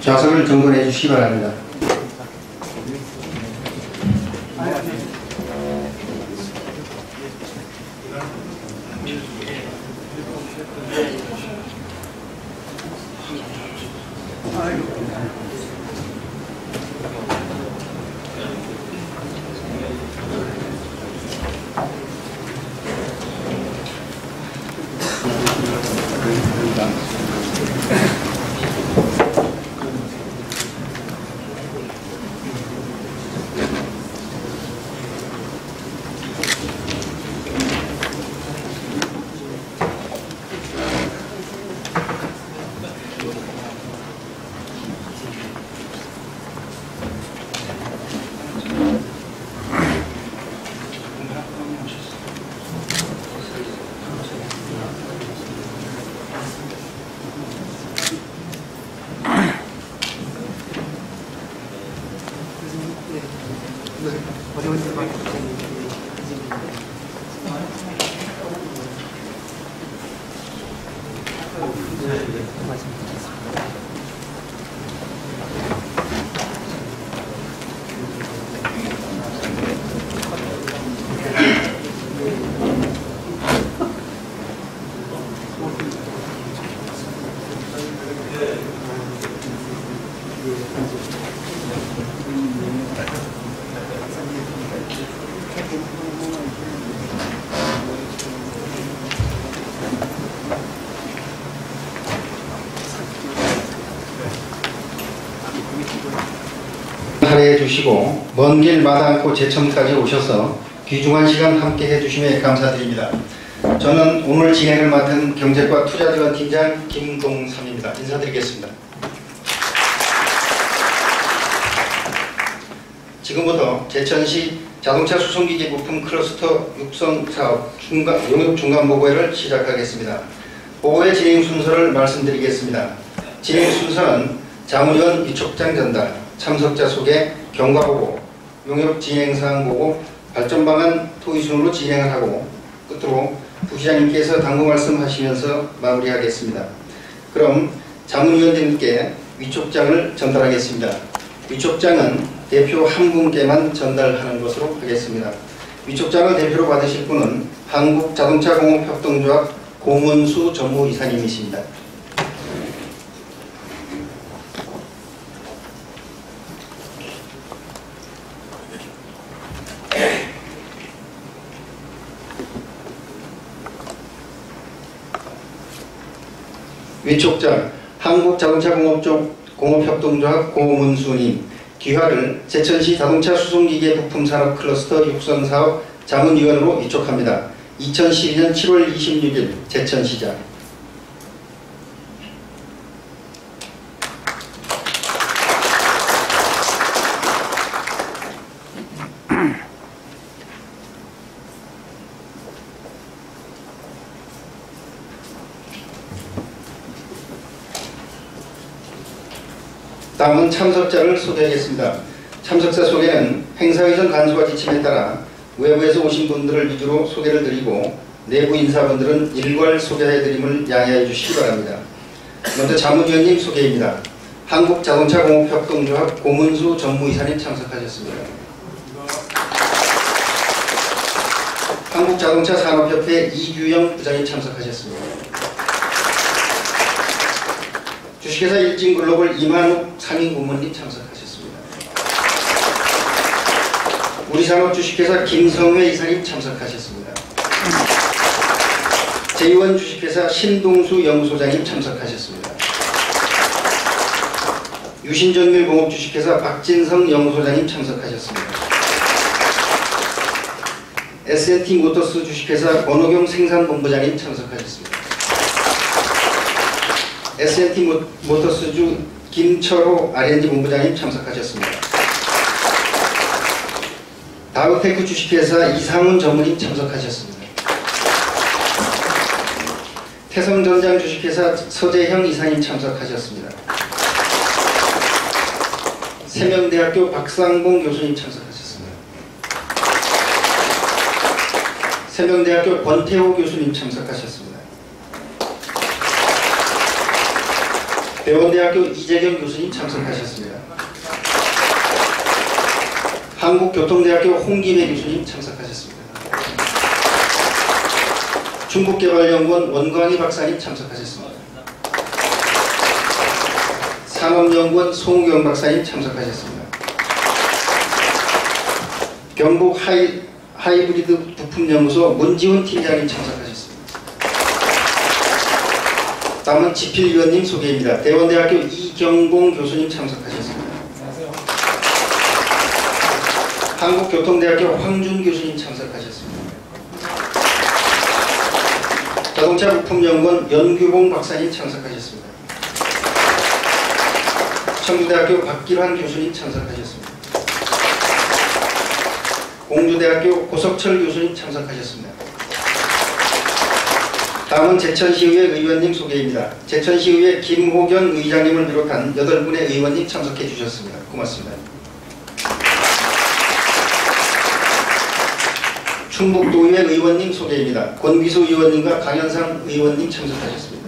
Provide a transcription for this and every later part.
좌석을 정돈해 주시기 바랍니다. 할애해 주시고 먼 길 마다 않고 제천까지 오셔서 귀중한 시간 함께 해주심에 감사드립니다. 저는 오늘 진행을 맡은 경제과 투자지원팀장 김동삼입니다. 인사드리겠습니다. 지금부터 제천시 자동차 수송기계 부품 클러스터 육성사업 용역 중간보고회를 시작하겠습니다. 보고회 진행 순서를 말씀드리겠습니다. 진행 순서는 자문위원 위촉장 전달, 참석자 소개, 경과보고, 용역 진행사항 보고, 발전방안 토의 순으로 진행을 하고 끝으로 부시장님께서 당부 말씀하시면서 마무리하겠습니다. 그럼 자문위원님께 위촉장을 전달하겠습니다. 위촉장은 대표 한 분께만 전달하는 것으로 하겠습니다. 위촉장을 대표로 받으실 분은 한국자동차공업협동조합 고문수 전무이사님이십니다. 위촉장 한국자동차공업협동조합 고문수님 기화를 제천시 자동차 수송기계 부품산업 클러스터 육성사업 자문위원으로 위촉합니다. 2012년 7월 26일 제천시장. 다음은 참석자를 소개하겠습니다. 참석자 소개는 행사 이전 간수와 지침에 따라 외부에서 오신 분들을 위주로 소개를 드리고 내부 인사분들은 일괄 소개해드림을 양해해 주시기 바랍니다. 먼저 자문위원님 소개입니다. 한국자동차공업협동조합 고문수 전무이사님 참석하셨습니다. 한국자동차산업협회 이규영 부장님 참석하셨습니다. 주식회사 일진글로벌 이만욱 상임고문님 참석하셨습니다. 우리산업주식회사 김성회 이사님 참석하셨습니다. 제2원 주식회사 신동수 연구소장님 참석하셨습니다. 유신전밀공업주식회사 박진성 연구소장님 참석하셨습니다. S&T 모터스 주식회사 권호경 생산본부장님 참석하셨습니다. S&T 모터스주 김철호 R&D 본부장님 참석하셨습니다. 다우테크 주식회사 이상훈 전무님 참석하셨습니다. 태성전장 주식회사 서재형 이사님 참석하셨습니다. 세명대학교 박상봉 교수님 참석하셨습니다. 세명대학교 권태호 교수님 참석하셨습니다. 대원대학교 이재경 교수님 참석하셨습니다. 한국교통대학교 홍김혜 교수님 참석하셨습니다. 중국개발연구원 원광희 박사님 참석하셨습니다. 산업연구원 송우경 박사님 참석하셨습니다. 경북 하이브리드 부품연구소 문지훈 팀장님 참석하셨습니다. 다음은 지필위원님 소개입니다. 대원대학교 이경봉 교수님 참석하셨습니다. 안녕하세요. 한국교통대학교 황준 교수님 참석하셨습니다. 자동차 부품연구원 연규봉 박사님 참석하셨습니다. 청주대학교 박길환 교수님 참석하셨습니다. 공주대학교 고석철 교수님 참석하셨습니다. 다음은 제천시의회 의원님 소개입니다. 제천시의회 김호경 의장님을 비롯한 8분의 의원님 참석해 주셨습니다. 고맙습니다. 충북도의회 의원님 소개입니다. 권기수 의원님과 강현상 의원님 참석하셨습니다.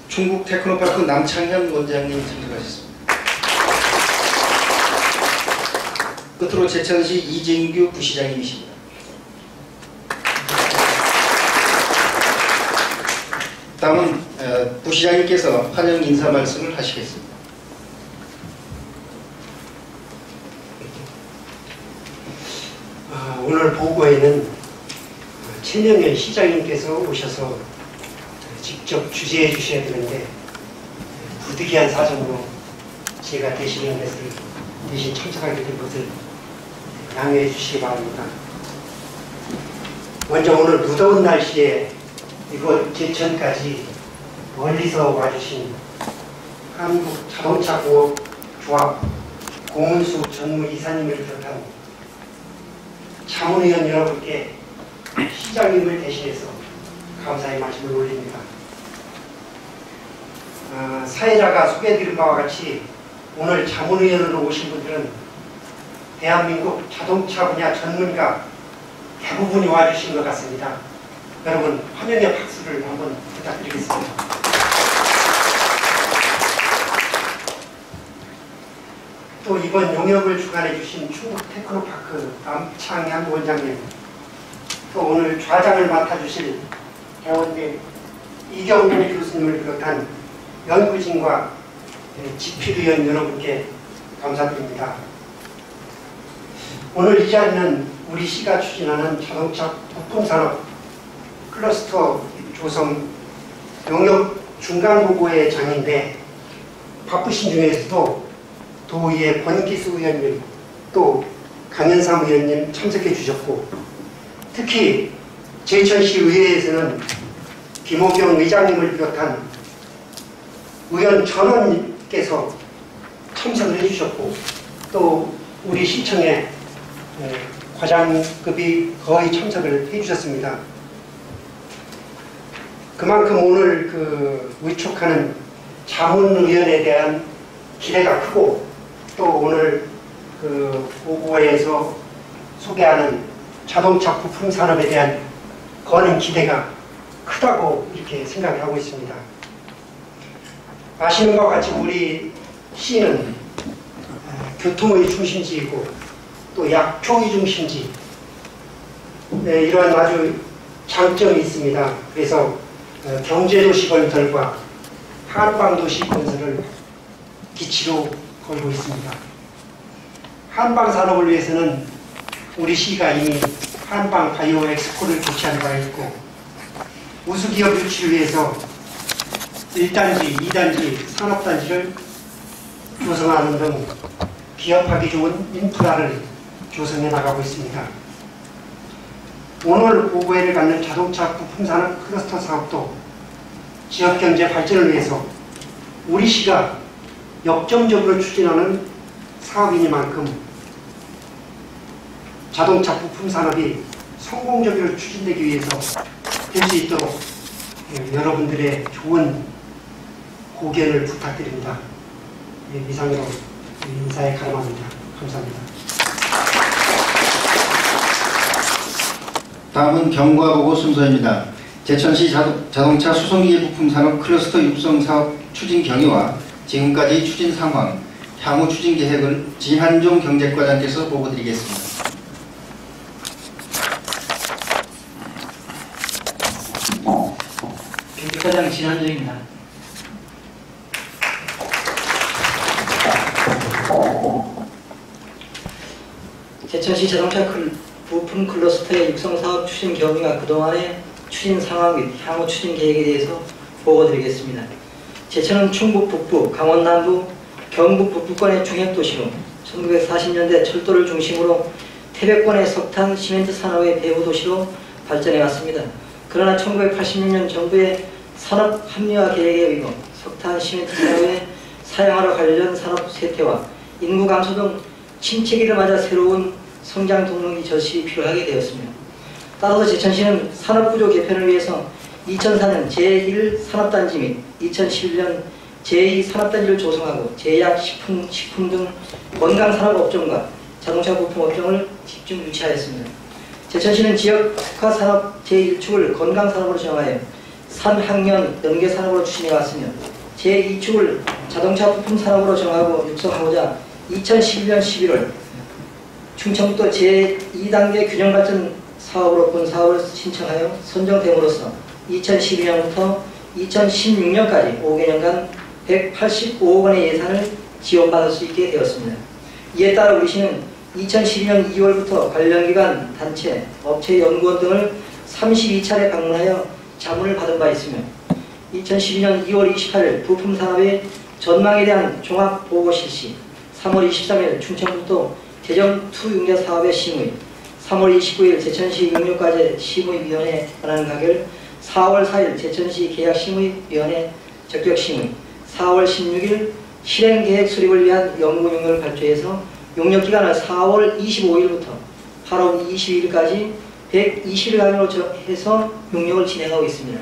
충북테크노파크 남창현 원장님 참석하셨습니다. 끝으로 제천시 이진규 부시장님이십니다. 다음은 부시장님께서 환영 인사 말씀을 하시겠습니다. 오늘 보고에는 최명현 시장님께서 오셔서 직접 주재해 주셔야 되는데 부득이한 사정으로 제가 대신 참석하게 된 것을 양해해 주시기 바랍니다. 먼저 오늘 무더운 날씨에 이곳 제천까지 멀리서 와주신 한국자동차공업조합 고문수 전무이사님을 비롯한 자문위원 여러분께 시장님을 대신해서 감사의 말씀을 올립니다. 사회자가 소개해드린 바와 같이 오늘 자문위원으로 오신 분들은 대한민국 자동차 분야 전문가 대부분이 와주신 것 같습니다. 여러분 환영의 박수를 한번 부탁드리겠습니다. 또 이번 용역을 주관해 주신 충북테크노파크 남창현 원장님, 또 오늘 좌장을 맡아주실 대원대 이경봉 교수님을 비롯한 연구진과 지필위원 여러분께 감사드립니다. 오늘 이 자리는 우리 시가 추진하는 자동차 부품산업 클러스터 조성 용역 중간보고의 장인데 바쁘신 중에서도 도의회 권기수 의원님 또 강현삼 의원님 참석해 주셨고, 특히 제천시 의회에서는 김호경 의장님을 비롯한 의원 전원님께서 참석을 해주셨고, 또 우리 시청에 과장급이 거의 참석을 해주셨습니다. 그만큼 오늘 위촉하는 자문위원에 대한 기대가 크고, 또 오늘 보고에서 소개하는 자동차 부품 산업에 대한 거는 기대가 크다고 이렇게 생각을 하고 있습니다. 아시는 것 같이 우리 시는 교통의 중심지이고 또 약초의 중심지, 이러한 아주 장점이 있습니다. 그래서 경제도시 건설과 한방도시 건설을 기치로 걸고 있습니다. 한방산업을 위해서는 우리 시가 이미 한방 바이오 엑스포를 개최한 바가 있고, 우수기업 유치를 위해서 1단지, 2단지 산업단지를 조성하는 등 기업하기 좋은 인프라를 조성해 나가고 있습니다. 오늘 보고회를 갖는 자동차 부품산업 클러스터 사업도 지역경제 발전을 위해서 우리 시가 역점적으로 추진하는 사업이니만큼 자동차 부품 산업이 성공적으로 추진되기 위해서 될 수 있도록 여러분들의 좋은 고견을 부탁드립니다. 이상으로 인사에 가름합니다. 감사합니다. 다음은 경과보고 순서입니다. 제천시 자동차 수송기계 부품 산업 클러스터 육성 사업 추진 경위와 지금까지 추진 상황, 향후 추진 계획을 진한종 경제과장께서 보고드리겠습니다. 경제과장 진한종입니다. 제천시 자동차 부품 클러스터의 육성사업 추진 경위와 그동안의 추진 상황 및 향후 추진 계획에 대해서 보고드리겠습니다. 제천은 충북 북부, 강원 남부, 경북 북부권의 중핵도시로 1940년대 철도를 중심으로 태백권의 석탄, 시멘트 산업의 배후 도시로 발전해 왔습니다. 그러나 1986년 정부의 산업 합리화 계획에 의거 석탄, 시멘트 산업의 사양화로 관련 산업 쇠퇴와 인구 감소 등 침체기를 맞아 새로운 성장 동력이 절실히 필요하게 되었습니다. 따라서 제천시는 산업구조 개편을 위해서 2004년 제1산업단지 및 2011년 제2산업단지를 조성하고 제약, 식품 등 건강산업업종과 자동차 부품업종을 집중 유치하였습니다. 제천시는 지역 특화산업 제1축을 건강산업으로 정하여 3학년 연계산업으로 추진해왔으며 제2축을 자동차 부품산업으로 정하고 육성하고자 2011년 11월 충청북도 제2단계 균형발전 사업으로 본사업을 신청하여 선정됨으로써 2012년부터 2016년까지 5개년간 185억 원의 예산을 지원받을 수 있게 되었습니다. 이에 따라 우리 시는 2012년 2월부터 관련기관, 단체, 업체, 연구원 등을 32차례 방문하여 자문을 받은 바 있으며 2012년 2월 28일 부품산업의 전망에 대한 종합보고 실시, 3월 23일 충청북도 대전2융자 사업의 심의, 3월 29일 제천시 용역과제 심의위원회 권한 가결, 4월 4일 제천시 계약심의위원회 적격심의, 4월 16일 실행계획 수립을 위한 연구용역을 발표해서 용역기간을 4월 25일부터 8월 22일까지 120일간으로 해서 용역을 진행하고 있습니다.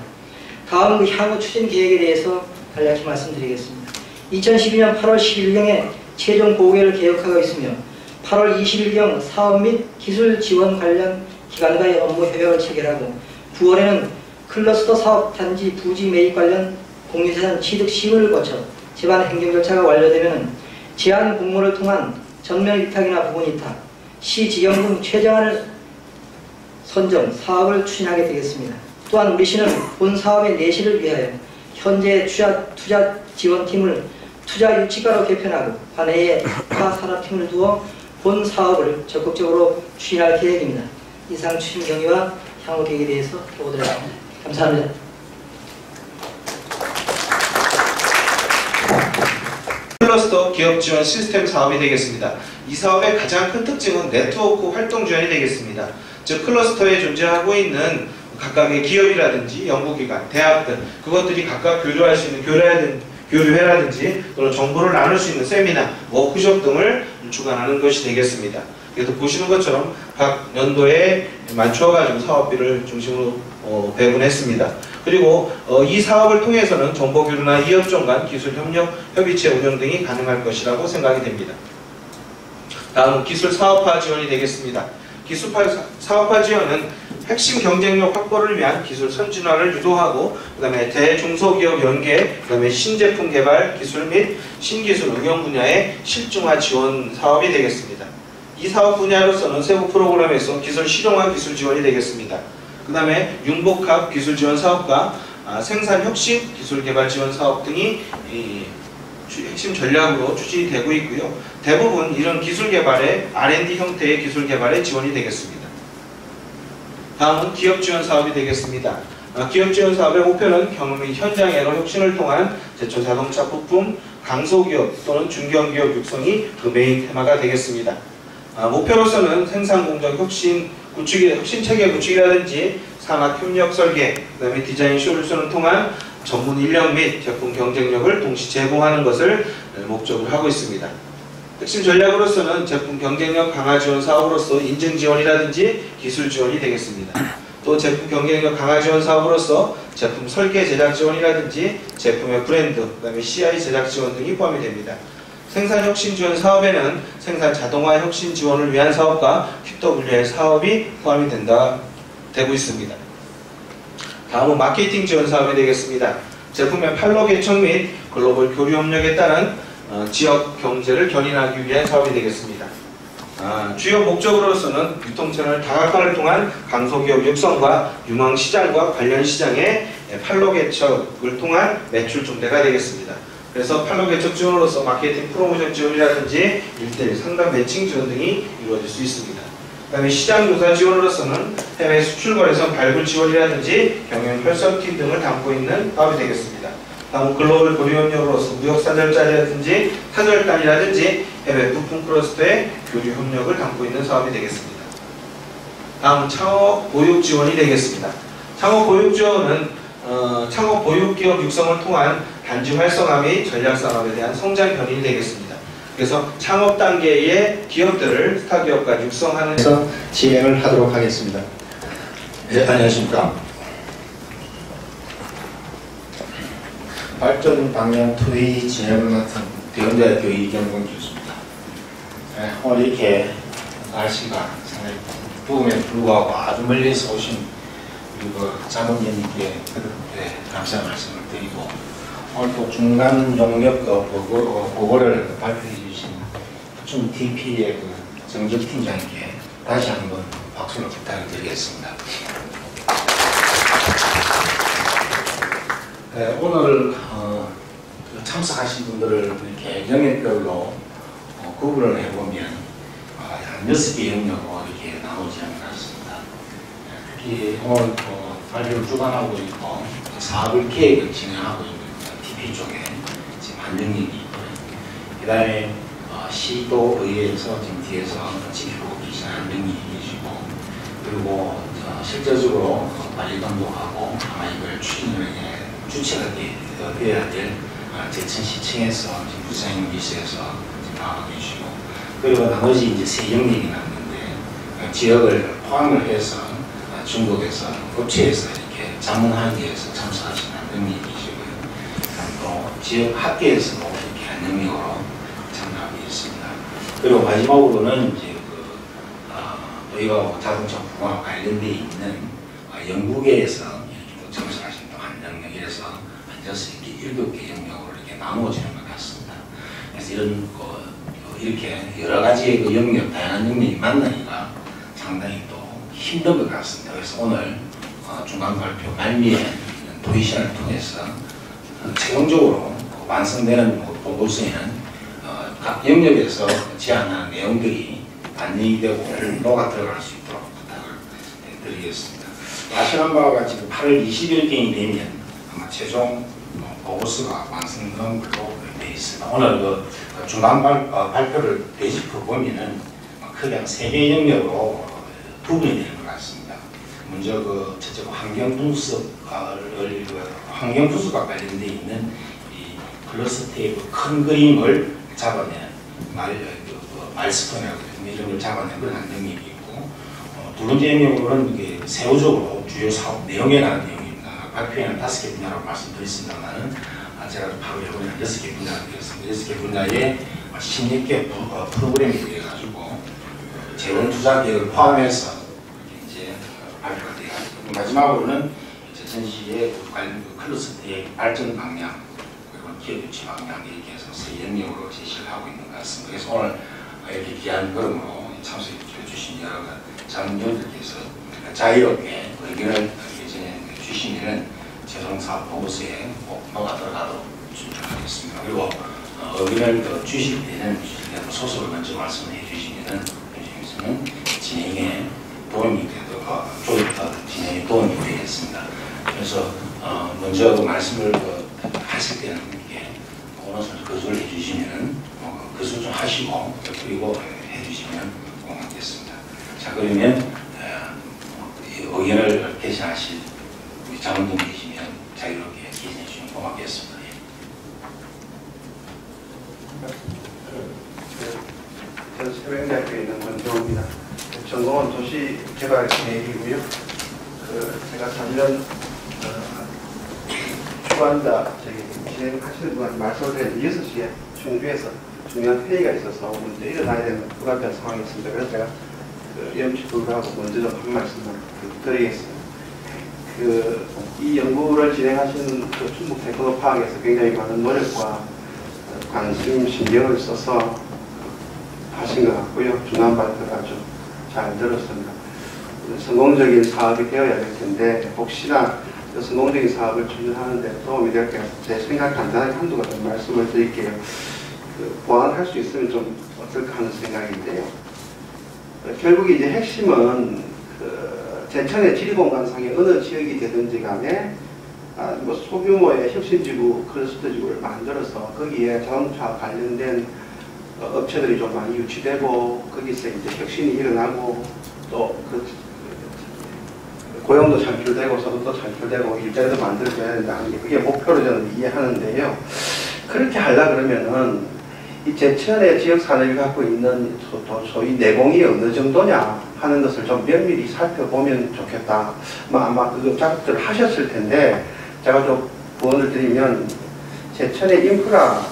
다음 향후 추진 계획에 대해서 간략히 말씀드리겠습니다. 2012년 8월 10일경에 최종 보고회를 계획하고 있으며 8월 20일경 사업 및 기술 지원 관련 기관과의 업무 협약을 체결하고 9월에는 클러스터 사업 단지 부지 매입 관련 공유재산 취득 심의를 거쳐 제반 행정 절차가 완료되면 제한 공모를 통한 전면 위탁이나 부분 위탁, 시 지경 등 최저한을 선정, 사업을 추진하게 되겠습니다. 또한 우리 시는 본 사업의 내실을 위하여 현재 투자 지원팀을 투자 유치과로 개편하고 관내에 사산업팀을 두어 본 사업을 적극적으로 추진할 계획입니다. 이상 추진 경위와 향후 계획에 대해서 보고드렸습니다. 감사합니다. 클러스터 기업 지원 시스템 사업이 되겠습니다. 이 사업의 가장 큰 특징은 네트워크 활동 지원이 되겠습니다. 즉 클러스터에 존재하고 있는 각각의 기업이라든지 연구기관, 대학들 그것들이 각각 교류할 수 있는 교류회라든지 또는 정보를 나눌 수 있는 세미나, 워크숍 등을 주관하는 것이 되겠습니다. 그래서 보시는 것처럼 각 연도에 맞춰가지고 사업비를 중심으로 배분했습니다. 그리고 이 사업을 통해서는 정보교류나 이업종 간 기술협력, 협의체 운영 등이 가능할 것이라고 생각이 됩니다. 다음은 기술 사업화 지원이 되겠습니다. 기술 사업화 지원은 핵심 경쟁력 확보를 위한 기술 선진화를 유도하고 그 다음에 대중소기업 연계, 그 다음에 신제품 개발 기술 및 신기술 응용 분야의 실증화 지원 사업이 되겠습니다. 이 사업 분야로서는 세부 프로그램에서 기술 실용화 기술 지원이 되겠습니다. 그 다음에 융복합 기술 지원 사업과 생산 혁신 기술 개발 지원 사업 등이 핵심 전략으로 추진이 되고 있고요. 대부분 이런 기술 개발의 R&D 형태의 기술 개발에 지원이 되겠습니다. 다음은 기업 지원 사업이 되겠습니다. 기업 지원 사업의 목표는 경험 및 현장에서 혁신을 통한 제초 자동차 부품, 강소기업 또는 중견기업 육성이 그 메인 테마가 되겠습니다. 목표로서는 생산공정 혁신 체계 구축이라든지 산학 협력 설계, 그 다음에 디자인 솔루션을 통한 전문 인력 및 제품 경쟁력을 동시 제공하는 것을 목적으로 하고 있습니다. 핵심 전략으로서는 제품 경쟁력 강화 지원 사업으로서 인증 지원이라든지 기술 지원이 되겠습니다. 또 제품 경쟁력 강화 지원 사업으로서 제품 설계 제작 지원이라든지 제품의 브랜드, 그 다음에 CI 제작 지원 등이 포함이 됩니다. 생산 혁신 지원 사업에는 생산 자동화 혁신 지원을 위한 사업과 QW의 사업이 포함이 되고 있습니다. 다음은 마케팅 지원 사업이 되겠습니다. 제품의 판로 개척 및 글로벌 교류 협력에 따른 지역 경제를 견인하기 위한 사업이 되겠습니다. 주요 목적으로서는 유통채널 다각화를 통한 강소기업 육성과 유망시장과 관련 시장의 판로 개척을 통한 매출 증대가 되겠습니다. 그래서 판로 개척 지원으로서 마케팅 프로모션 지원이라든지 1:1 상담 매칭 지원 등이 이루어질 수 있습니다. 그 다음에 시장 조사 지원으로서는 해외 수출 거래선 발굴 지원이라든지 경영 활성팀 등을 담고 있는 사업이 되겠습니다. 다음 글로벌 교류 협력으로서 무역 사절자리라든지 사절단이라든지 해외 부품 클러스터의 교류 협력을 담고 있는 사업이 되겠습니다. 다음은 창업 보육 지원이 되겠습니다. 창업 보육 지원은 창업 보육 기업 육성을 통한 단지 활성화 및 전략 산업에 대한 성장 견인이 되겠습니다. 그래서 창업 단계의 기업들을 스타기업까지 육성하는 그래서 진행을 하도록 하겠습니다. 네, 안녕하십니까. 발전 방향 투의 진행을 맡은 대원대학교 이경건 교수입니다. 네, 오늘 이렇게 날씨가 상당히 더움에 불구하고 아주 멀리서 오신 우리 자문위원님께 감사 말씀을 드리고, 오늘 또 중간 용역 보고를 발표해 주신 부천 TP의 정적 팀장님께 다시 한번 박수를 부탁을 드리겠습니다. 네, 오늘 참석하신 분들을 이렇게 영역별로 구분을 해보면 한 6개 영역으로 이렇게 나오지 않은 것 같습니다. 특히 오늘 발표를 주관하고 있고 사업을 계획을 진행하고 있는 TP 쪽에 지금 한 영역이 있고요. 그 다음에 시도의회에서 지금 뒤에서 지켜보고 계신 한 영역이 계시고, 그리고 실제적으로 관리 감독하고 아마 이걸 주체가 되어야 될 제천시청에서 부사님 기수에서 나와 계시고, 그리고 나머지 이제 세 영역이 남는데 지역을 포함을 해서 중국에서 업체에서 이렇게 자문하기에서 참석하시는 영역이 계시고요. 또 지역 학계에서도 이렇게 한 영역으로 참가하고 있습니다. 그리고 마지막으로는 이제 저희가 자동차 부품과 관련되어 있는 영국에서 이렇게 참석하신 또 한 영역에서 앉아서 이렇게 7개 영역으로 이렇게 나누어지는 것 같습니다. 그래서 이런 이렇게 여러 가지의 영역, 다양한 영역이 만나기가 상당히 또 힘든 것 같습니다. 그래서 오늘 중간 발표 말미에 도의시를 통해서 최종적으로 완성되는 보고서에는 각 영역에서 제안하는 내용들이 반영이 되고 녹아 들어갈 수 있도록 부탁을 드리겠습니다. 아시는 바와 같이 8월 20일경이 되면 아마 최종 보고서가 완성되는 걸로 되어 있습니다. 오늘 중간 발표를 되짚어 보면은 크게 한 3개 영역으로 부분이 되는 것 같습니다. 먼저 첫째로 환경분석과 관련되어 있는 이 클러스터의 큰 그림을 잡아내는 마일스톤이라고 이런 걸 잡아내는 그런 영역이 있고, 두 번째 영역으로는 이게 세부적으로 주요 사업 내용에 관한 내용입니다. 발표에는 5개 분야라고 말씀드렸습니다만은 제가 바로 해보면 6개 분야가 되겠습니다. 6개 분야에 16개 프로그램이 되어가지고 재원 투자 계획을 포함해서 이제 발표가 되어가지고, 마지막으로는 제천시의 관련 클러스터의 발전 방향 그리고 기업 유치 방향 이렇게 해서 세 영역으로 제시를 하고 있는 것 같습니다. 그래서 오늘 이렇게 귀한 걸음으로 참석해 주신 여러 자문위원들께서 자유롭게 의견을 예전에 주시면 최종 사업 보고서에 꼭 녹아 들어가도록 준비하겠습니다. 그리고 의견을 주실 때는 소속을 먼저 말씀해 주시면 진행에 도움이 진행에 도움이 되겠습니다. 그래서 먼저 말씀을 하실 때는 이렇게 오른손 거주를 해주시면 거주 좀 하시고 그리고 해주시면 고맙겠습니다. 자, 그러면 의견을 개시하실 우리 자문님 계시면 자유롭게 개시해 주시면 고맙겠습니다. 저는 세명대학교에 있는 권정호입니다. 전공은 도시개발계획이고요. 제가 작년 주관자 진행하시는 분한테 말씀드린 6시에 충주에서 중요한 회의가 있어서 문제 일어나야 되는 불가피한 상황이 있습니다. 그래서 제가 염치 불구하고 먼저 좀 한 말씀을 드리겠습니다. 이 연구를 진행하시는 충북 태권도 파악에서 굉장히 많은 노력과 관심, 신경을 써서 하신 것 같고요. 중간 발표가 아주 잘 들었습니다. 성공적인 사업이 되어야 될 텐데 혹시나 그 성공적인 사업을 추진하는 데 도움이 될까 제 생각 간단하게 한두 가지 말씀을 드릴게요. 보완할 수 있으면 좀 어떨까 하는 생각인데요. 결국 이제 핵심은 제천의 지리공간상의 어느 지역이 되든지 간에 뭐 소규모의 혁신지구, 클러스터지구를 만들어서 거기에 자동차 관련된 업체들이 좀 많이 유치되고 거기서 이제 혁신이 일어나고 또 고용도 창출되고 소득도 창출되고 일자리도 만들어져야 된다는 게 그게 목표로 저는 이해하는데요. 그렇게 하려 그러면은 이 제천의 지역 산업이 갖고 있는 소위 내공이 어느 정도냐 하는 것을 좀 면밀히 살펴보면 좋겠다. 아마 그 작업들을 하셨을 텐데 제가 좀 부언을 드리면 제천의 인프라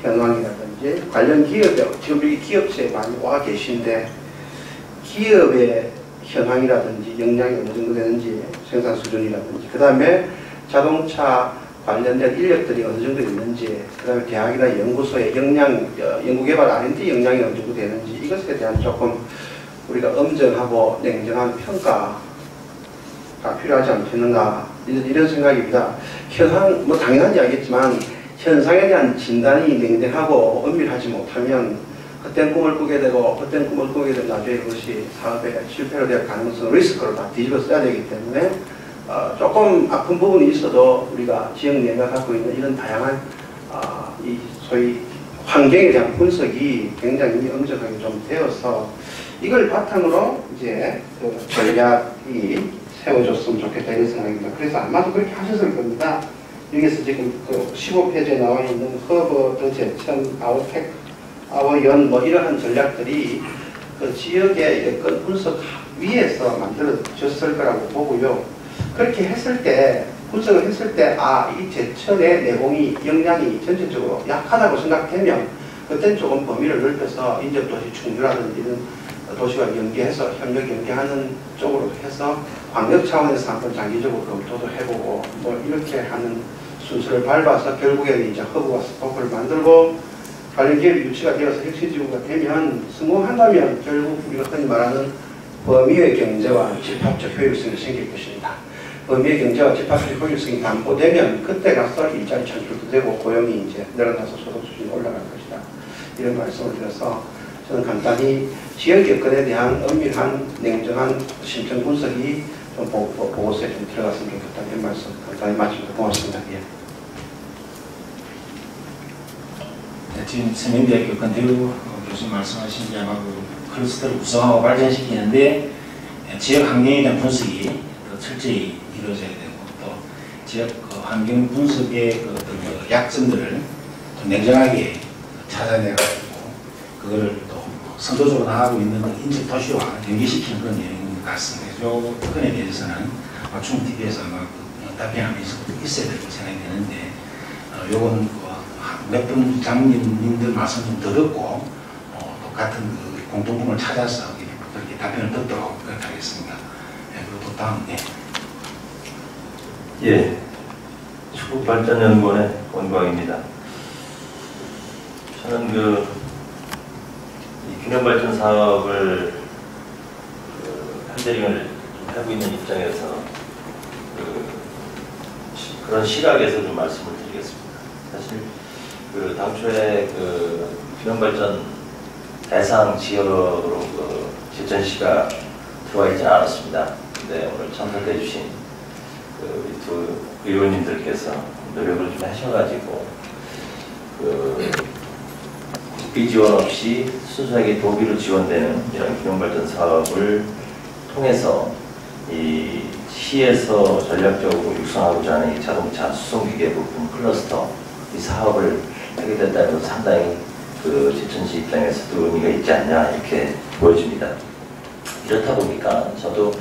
현황이라든지 관련 기업에 지금 여기 기업체에 많이 와 계신데 기업의 현황이라든지 역량이 어느 정도 되는지 생산 수준이라든지 그 다음에 자동차 관련된 인력들이 어느 정도 있는지 그 다음에 대학이나 연구소의 역량, 연구개발 R&D 역량이 어느 정도 되는지 이것에 대한 조금 우리가 엄정하고 냉정한 평가가 필요하지 않겠는가 이런 생각입니다. 현황 뭐 당연한지 알겠지만 현상에 대한 진단이 냉정하고 엄밀하지 못하면 헛된 꿈을 꾸게 되고 헛된 꿈을 꾸게 되면 나중에 그것이 사업에 실패로 될 가능성 리스크로 다 뒤집어 써야 되기 때문에 조금 아픈 부분이 있어도 우리가 지역 내가 갖고 있는 이런 다양한 이 소위 환경에 대한 분석이 굉장히 엄정하게 좀 되어서 이걸 바탕으로 이제 전략이 세워졌으면 좋겠다 이런 생각입니다. 그래서 아마도 그렇게 하셨을 겁니다. 여기서 지금 15페이지에 나와 있는 허브, 더 제천, 아우텍, 아워연 뭐 이러한 전략들이 그 지역의 여건 분석 위에서 만들어졌을 거라고 보고요. 그렇게 했을 때 분석을 했을 때 이 제천의 내공이 역량이 전체적으로 약하다고 생각되면 그땐 조금 범위를 넓혀서 인접도시 충주라든지 이런 도시와 연계해서 협력 연계하는 쪽으로 해서 광역 차원에서 한번 장기적으로 검토도 해보고 뭐 이렇게 하는 순서를 밟아서 결국에는 이제 허브와 스토크를 만들고 관련 기업이 유치가 되어서 혁신지구가 되면 성공한다면 결국 우리가 흔히 말하는 범위의 경제와 집합적 효율성이 생길 것입니다. 범위의 경제와 집합적 효율성이 담보되면 그때 가서 일자리 창출도 되고 고용이 이제 늘어나서 소득 수준이 올라갈 것이다. 이런 말씀을 드려서 저는 간단히 지역 여건에 대한 엄밀한 냉정한 심층 분석이 좀 보고서에 좀 들어갔으면 좋겠다. 이런 말씀 간단히 마치면서 고맙습니다. 예. 지금 세명대학교 건대우 교수님 말씀하신 게 아마 그 클러스터를 구성하고 발전시키는데 지역 환경에 대한 분석이 더 철저히 이루어져야 되고 또 지역 환경 분석의 어떤 약점들을 좀 냉정하게 찾아내가지고 그거를 또 선도적으로 나가고 있는 인접 도시와 연계시키는 그런 내용인 것 같습니다. 이 부분에 대해서는 충TV에서 아마 답변이 있어야 될 거 생각이 되는데 요건 몇 분 장님들 말씀 좀 더 듣고 똑같은 그 공통점을 찾아서 그렇게 답변을 듣도록 그렇게 하겠습니다. 네, 그리고 또 다음 예, 충북발전연구원의 원광입니다. 저는 이 균형발전 사업을 현대링을 하고 있는 입장에서 그런 시각에서 좀 말씀을 드리겠습니다. 사실 당초에 균형발전 대상 지역으로 제천시가 들어와 있지 않았습니다. 근데 오늘 참석해 주신 우리 두 의원님들께서 노력을 좀 하셔가지고 국비 지원 없이 순수하게 도비로 지원되는 이런 균형발전 사업을 통해서 이 시에서 전략적으로 육성하고자 하는 이 자동차 수송기계 부품 클러스터 이 사업을 하게 된다는 것은 상당히 제천시 입장에서도 의미가 있지 않냐 이렇게 보여집니다. 이렇다 보니까 저도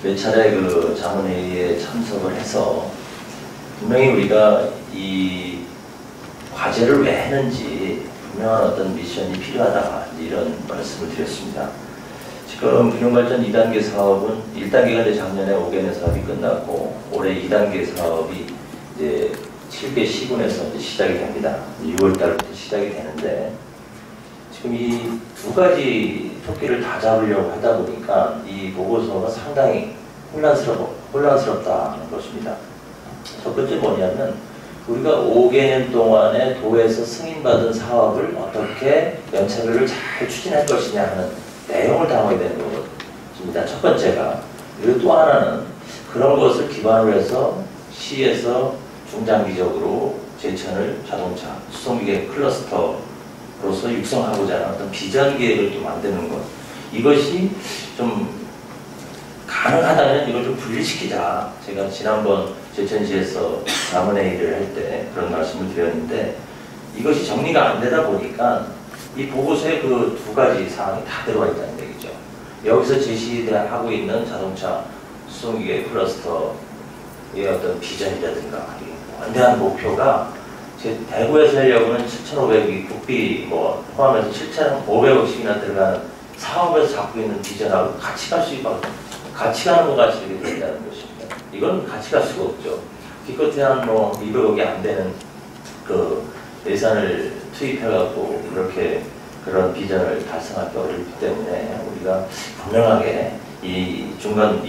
몇 차례 자문회의에 참석을 해서 분명히 우리가 이 과제를 왜 했는지 분명한 어떤 미션이 필요하다 이런 말씀을 드렸습니다. 지금 균형발전 2단계 사업은 1단계가 이제 작년에 5개년 사업이 끝났고 올해 2단계 사업이 이제 7개 시군에서 이제 시작이 됩니다. 6월 달부터 시작이 되는데 지금 이 두 가지 토끼를 다 잡으려고 하다 보니까 이 보고서가 상당히 혼란스럽다는 것입니다. 첫 번째 뭐냐면 우리가 5개년 동안에 도에서 승인받은 사업을 어떻게 연차별로 잘 추진할 것이냐 하는 내용을 담아야 되는 것입니다. 첫 번째가. 그리고 또 하나는 그런 것을 기반으로 해서 시에서 중장기적으로 제천을 자동차, 수송기계 클러스터로서 육성하고자 하는 어떤 비전 계획을 좀 만드는 것. 이것이 좀 가능하다면 이걸 좀 분리시키자. 제가 지난번 제천시에서 자문회의를 할 때 그런 말씀을 드렸는데 이것이 정리가 안 되다 보니까 이 보고서에 그 두 가지 사항이 다 들어와 있다는 얘기죠. 여기서 제시하고 있는 자동차 수송기계 클러스터의 어떤 비전이라든가 원대한 목표가 제 대구에서 하려고는 7,500이 국비 뭐 포함해서 7,500억씩이나 들어가는 사업에서 잡고 있는 비전하고 같이 갈 수 있고 같이 가는 것 같이 이렇게 된다는 것입니다. 이건 같이 갈 수가 없죠. 기껏해 한 뭐 200억이 안 되는 그 예산을 투입해갖고 그렇게 그런 비전을 달성하기 어렵기 때문에 우리가 분명하게 이 중간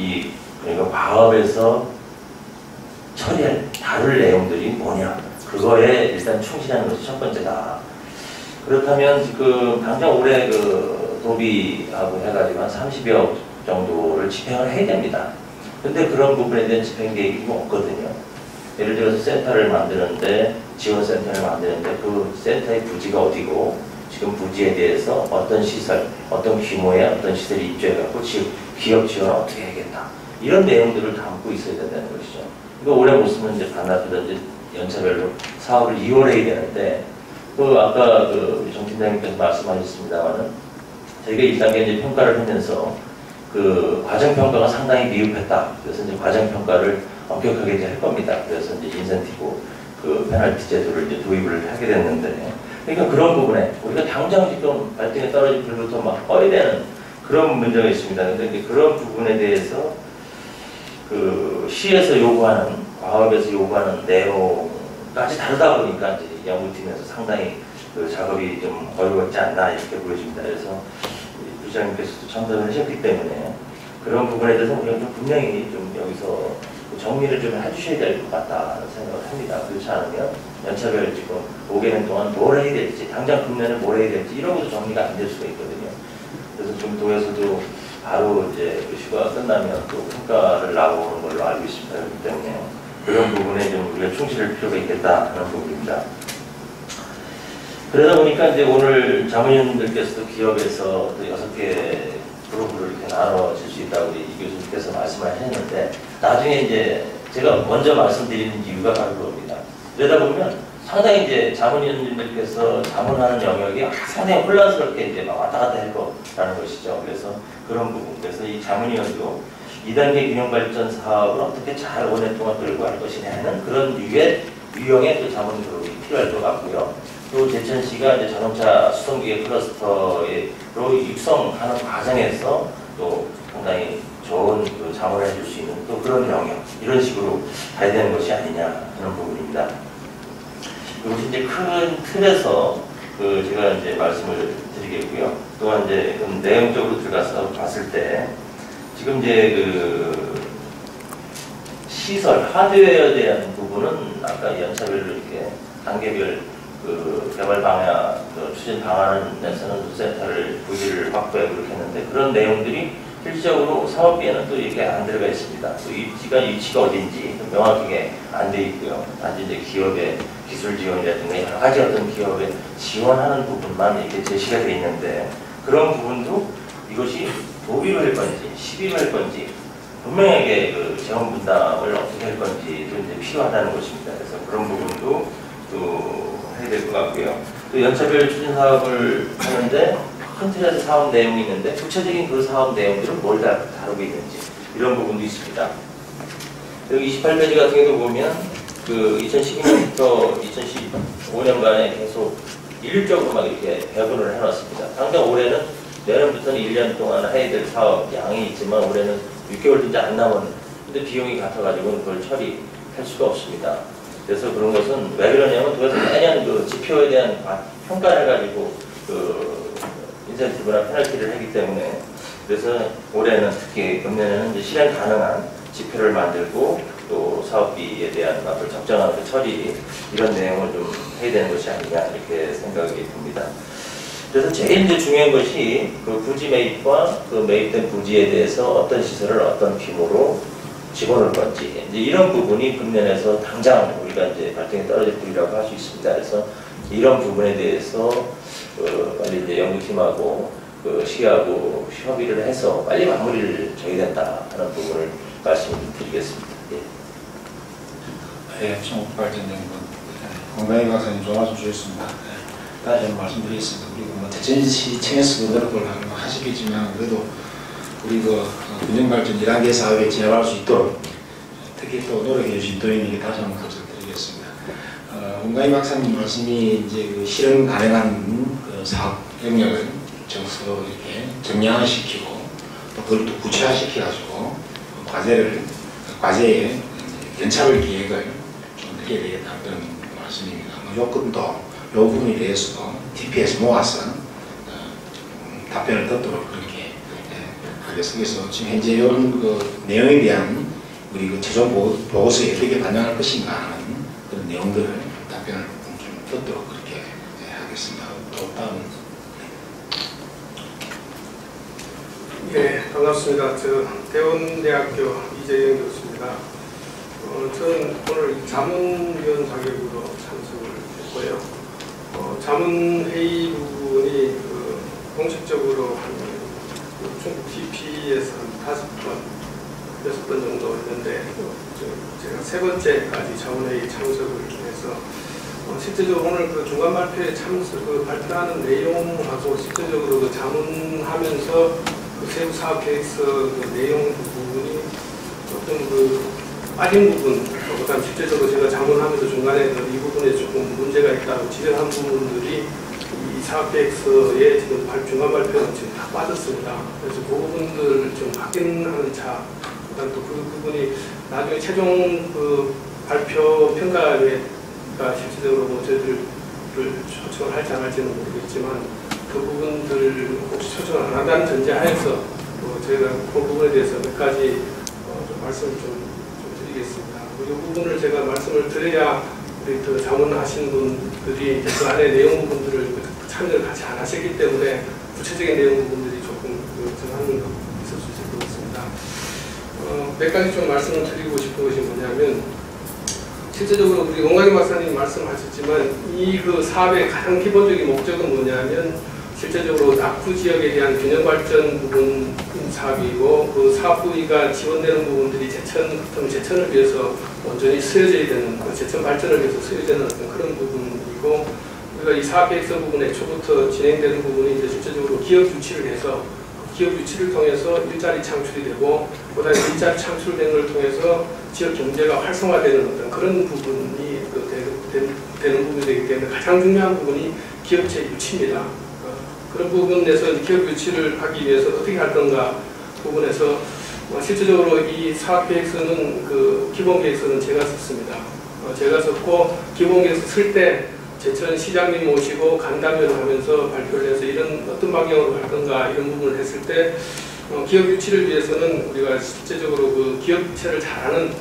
그러니까 과업에서 처리할 다룰 내용들이 뭐냐 그거에 일단 충실하는 것이 첫 번째다. 그렇다면 지금 당장 올해 그 도비하고 해가지고 한 30여 정도를 집행을 해야 됩니다. 근데 그런 부분에 대한 집행 계획이 없거든요. 예를 들어서 센터를 만드는데 지원센터를 만드는데 그 센터의 부지가 어디고 지금 부지에 대해서 어떤 시설, 어떤 규모의 어떤 시설이 입주해갖고 기업 지원을 어떻게 해야겠다. 이런 내용들을 담고 있어야 된다는 것이죠. 이거 올해 못 쓰면 이제 반납이든지 연차별로 사업을 2월에 해야 되는데 그 아까 그 정 팀장님께서 말씀하셨습니다만은 저희가 1단계 이제 평가를 하면서 그 과정평가가 상당히 미흡했다. 그래서 이제 과정평가를 엄격하게 이제 할 겁니다. 그래서 이제 인센티브 그 페널티 제도를 이제 도입을 하게 됐는데 그러니까 그런 부분에 우리가 당장 지금 발등에 떨어진 불부터 막 꺼야 되는 그런 문제가 있습니다. 근데 이제 그런 부분에 대해서 그 시에서 요구하는 과업에서 요구하는 내용까지 다르다 보니까 이제 연구팀에서 상당히 그 작업이 좀 어려웠지 않나 이렇게 보여집니다. 그래서 부장님께서도 참석을 하셨기 때문에 그런 부분에 대해서 우리가 좀 분명히 좀 여기서 정리를 좀 해주셔야 될 것 같다는 생각을 합니다. 그렇지 않으면 연차별 지금 5개년 동안 뭘 해야 될지 당장 금년에 뭘 해야 될지 이런 것도 정리가 안 될 수가 있거든요. 그래서 좀 도에서도 바로 이제 그 휴가가 끝나면 또 평가를 나오는 걸로 알고 있습니다. 그렇기 때문에 그런 부분에 좀 우리가 충실할 필요가 있겠다 하는 부분입니다. 그러다 보니까 이제 오늘 자문위원님들께서도 기업에서 또 6개 그룹으로 이렇게 나눠질 수 있다고 이 교수님께서 말씀을 하셨는데 나중에 이제 제가 먼저 말씀드리는 이유가 바로 그겁니다. 그러다 보면 상당히 이제 자문위원님들께서 자문하는 영역이 상당히 혼란스럽게 이제 막 왔다 갔다 할 거라는 것이죠. 그래서 그런 부분. 그래서 이 자문위원도 2단계 균형발전 사업을 어떻게 잘 오랫동안 끌고 갈 것이냐는 그런 유형의 또 자문 그룹이 필요할 것 같고요. 또 제천시가 이제 자동차 수송기계 클러스터로 육성하는 과정에서 또 상당히 좋은 그 자문을 해줄 수 있는 또 그런 영역 이런 식으로 가야 되는 것이 아니냐 하는 부분입니다. 이것이 이제 큰 틀에서 그 제가 이제 말씀을 드리겠고요. 또한 이제 내용적으로 들어가서 봤을 때 지금 이제 그 시설 하드웨어에 대한 부분은 아까 연차별로 이렇게 단계별 그 개발 방향, 그 추진 방안에서는 센터를 부지를 확보하고 그렇게 했는데 그런 내용들이 실질적으로 사업비에는 또 이렇게 안 들어가 있습니다. 또 위치가 어딘지 명확하게 안 돼 있고요. 단지 이제 기업의 기술 지원이라든가 여러 가지 어떤 기업에 지원하는 부분만 이렇게 제시가 돼 있는데 그런 부분도 이것이 도비로 할 건지 시비로 할 건지 분명하게 그 재원 분담을 어떻게 할 건지도 이제 필요하다는 것입니다. 그래서 그런 부분도 또 해야 될 것 같고요. 또 연차별 추진 사업을 하는데 큰 틀에서 사업 내용이 있는데 구체적인 그 사업 내용들은 뭘 다루고 있는지 이런 부분도 있습니다. 여기 28페이지 같은 경우도 보면 그 2012년부터 2015년간에 계속 일률적으로 막 이렇게 배분을 해놨습니다. 당장 올해는 내년부터는 1년 동안 해야 될 사업 양이 있지만 올해는 6개월도 이제 안 남은 근데 비용이 같아가지고 그걸 처리할 수가 없습니다. 그래서 그런 것은 왜 그러냐면 도에서 매년 그 지표에 대한 평가를 해가지고 그 인센티브나 페널티를 하기 때문에 그래서 올해는 특히 금년에는 이제 실행 가능한 지표를 만들고 또 사업비에 대한 앞으로 적정한 그 처리 이런 내용을 좀 해야 되는 것이 아니냐 이렇게 생각이 듭니다. 그래서 제일 이제 중요한 것이 그 부지 매입과 그 매입된 부지에 대해서 어떤 시설을 어떤 규모로 집어넣을 건지 이제 이런 부분이 금년에서 당장 우리가 이제 발등에 떨어질 부분이라고 할 수 있습니다. 그래서 이런 부분에 대해서 빨리 이제 연구팀하고 그 시하고 협의를 해서 빨리 마무리를 져야 된다 하는 부분을 말씀드리겠습니다. 예, 총괄전장군 건강히 박사님 좋은 말씀 주셨습니다. 다시 한번 말씀드리겠습니다. 그리고 뭐 대전시청에서 노력을 하시겠지만 그래도 우리 그 균형발전 1단계 사업에 진입할 수 있도록 특히 또 노력해 주신 도인에게 다시 한번 감사드리겠습니다. 건강히 박사님 말씀이 이제 그 실현 가능한 그 사업 영역을 정서 이렇게 정량화시키고 또 그걸 또 구체화시켜가지고 과제의 연착을 계획을 좀 드려야 되겠다 그런 말씀입니다. 요건도 이 부분에 대해서도 TP에서 모아서 답변을 듣도록 그렇게 하겠습니다. 그래서 지금 현재 이런 그 내용에 대한 우리 그 최종 보고서에 어떻게 반영할 것인가 하는 그런 내용들을 답변을 좀 듣도록 그렇게 하겠습니다. 또 다음. 네, 반갑습니다. 저 대원대학교 이재영 교수입니다. 저는 오늘 자문위원 자격으로 참석을 했고요. 자문회의 부분이 공식적으로 중국 TP에서 한 5번, 6번 정도 했는데 제가 3번째까지 자문회의 참석을 해서 실제적으로 오늘 그 중간 발표에 발표하는 내용하고 실제적으로 그 자문하면서 그 세부 사업 계획서 그 내용 부분이 어떤 그 빠진 부분, 그다음 실제적으로 제가 자문하면서 중간에 이 부분에 조금 문제가 있다고 지적한 부분들이 이 사업 계획서에 지금 중간 발표는 지금 다 빠졌습니다. 그래서 그 부분들 좀 확인하는 차, 그다음 또 그 부분이 나중에 최종 그 발표 평가회가 실질적으로 뭐 저희들을 초청을 할지 안 할지는 모르겠지만 그 부분들 혹시 초청을 안 한다는 전제하에서 저희가 그 부분에 대해서 몇 가지 좀 말씀을 좀 드리겠습니다. 이 부분을 제가 말씀을 드려야 우리 그 자문하신 분들이 그 안에 내용 부분들을 참여를 같이 안 하시기 때문에 구체적인 내용 부분들이 조금 정하는 거 있을 수 있을 것 같습니다. 몇 가지 좀 말씀을 드리고 싶은 것이 뭐냐면 실제적으로 우리 원광희 박사님 말씀하셨지만 이 그 사업의 가장 기본적인 목적은 뭐냐면 실제적으로 낙후 지역에 대한 균형 발전 부분 사업이고 그 사업 부위가 지원되는 부분들이 제천을 위해서 온전히 쓰여져야 되는 제천 발전을 위해서 쓰여지는 어떤 그런 부분이고 우리가 이 사업 계획서 부분에 초부터 진행되는 부분이 이제 실제적으로 기업 유치를 해서 기업 유치를 통해서 일자리 창출이 되고 그다음에 일자리 창출되는 걸 통해서 지역 경제가 활성화되는 어떤 그런 부분이 되는 부분이 되기 때문에 가장 중요한 부분이 기업체 유치입니다. 그런 부분에서 기업 유치를 하기 위해서 어떻게 할 건가 부분에서 실질적으로 이 사업 계획서는 그 기본 계획서는 제가 썼습니다. 제가 썼고 기본 계획서 쓸 때 제천 시장님 모시고 간담회를 하면서 발표를 해서 이런 어떤 방향으로 할 건가 이런 부분을 했을 때 기업 유치를 위해서는 우리가 실제적으로 그 기업 유치를 잘하는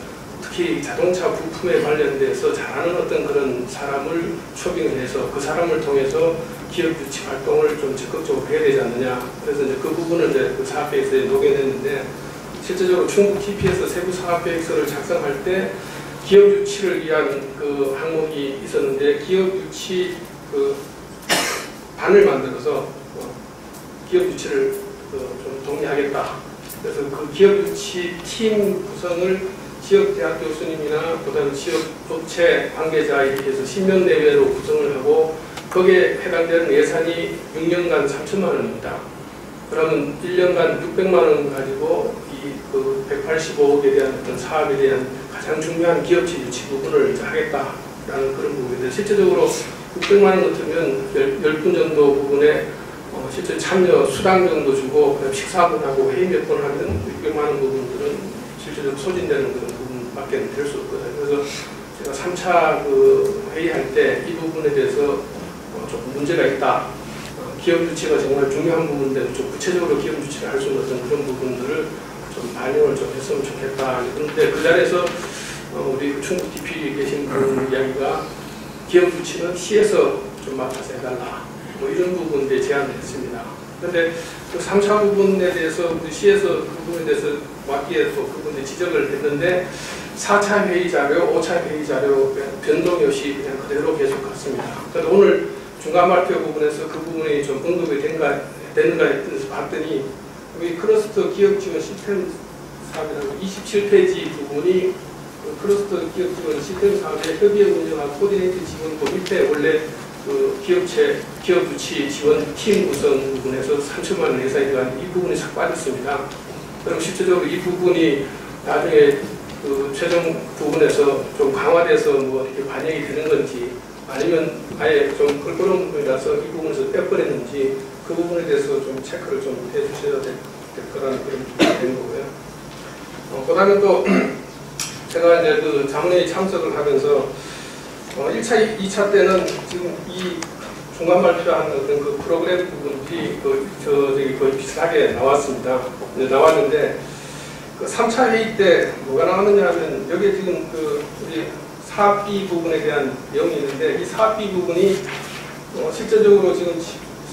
특히 자동차 부품에 관련돼서 잘하는 어떤 그런 사람을 초빙을 해서 그 사람을 통해서 기업 유치 활동을 좀 적극적으로 해야 되지 않느냐. 그래서 이제 그 부분을 이제 그 사업 계획서에 녹여냈는데 실제적으로 충북 TP에서 세부 사업 계획서를 작성할 때 기업 유치를 위한 그 항목이 있었는데 기업 유치 그 반을 만들어서 기업 유치를 좀 독려하겠다. 그래서 그 기업 유치 팀 구성을 지역 대학 교수님이나 그다음 지역 업체 관계자 이렇게 해서 10명 내외로 구성을 하고 거기에 해당되는 예산이 6년간 3천만 원입니다. 그러면 1년간 600만 원 가지고 이 그 185억에 대한 어떤 사업에 대한 가장 중요한 기업체 유치 부분을 이제 하겠다라는 그런 부분인데 실제적으로 600만 원 같으면 10분 정도 부분에 실제 참여 수당 정도 주고 그냥 식사 한 번 하고 회의 몇 번 하면 이렇게 많은 부분들은 실제로 소진되는 그런 부분밖에 될 수 없거든요. 그래서 제가 3차 그 회의할 때 이 부분에 대해서 조금 문제가 있다. 기업 유치가 정말 중요한 부분인데 좀 구체적으로 기업 유치를 할 수 있는 어떤 그런 부분들을 좀 반영을 좀 했으면 좋겠다. 그런데 그 자리에서 우리 충북 DP 계신 분 이야기가 기업 유치는 시에서 좀 맡아서 해달라. 뭐 이런 부분에 제안을 했습니다. 그런데 그 3차 부분에 대해서 우리 시에서 그 부분에 대해서 맡기에 또 그분이 지적을 했는데 4차 회의 자료, 5차 회의 자료 변동이 없이 그냥 그대로 계속 갔습니다. 그래서 오늘 중간 발표 부분에서 그 부분이 좀 언급이 되는가 해서 봤더니 우리 클러스터 기업 지원 시스템 사업이라고 27페이지 부분이 그 클러스터 기업 지원 시스템 사업의 협의회 운영하고 코디네이트 지원 그 밑에 원래 그 기업 유치 지원 팀 구성 부분에서 3천만 원 예산이 들어간 이 부분이 싹 빠졌습니다. 그럼 실제적으로 이 부분이 나중에 그 최종 부분에서 좀 강화돼서 뭐 이렇게 반영이 되는 건지 아니면 아예 좀 껄끄러운 부분이라서 이 부분에서 빼버렸는지 그 부분에 대해서 좀 체크를 좀 해주셔야 될 거라는 그런 부분이 되는 거고요. 그 다음에 또 제가 이제 그 자문회의 참석을 하면서 1차, 2차 때는 지금 이 중간 발표한 어떤 그 프로그램 부분들이 저기 거의 비슷하게 나왔습니다. 나왔는데 그 3차 회의 때 뭐가 나왔느냐 하면 여기에 지금 그 우리 사업비 부분에 대한 내용이 있는데 이 사업비 부분이 실제적으로 지금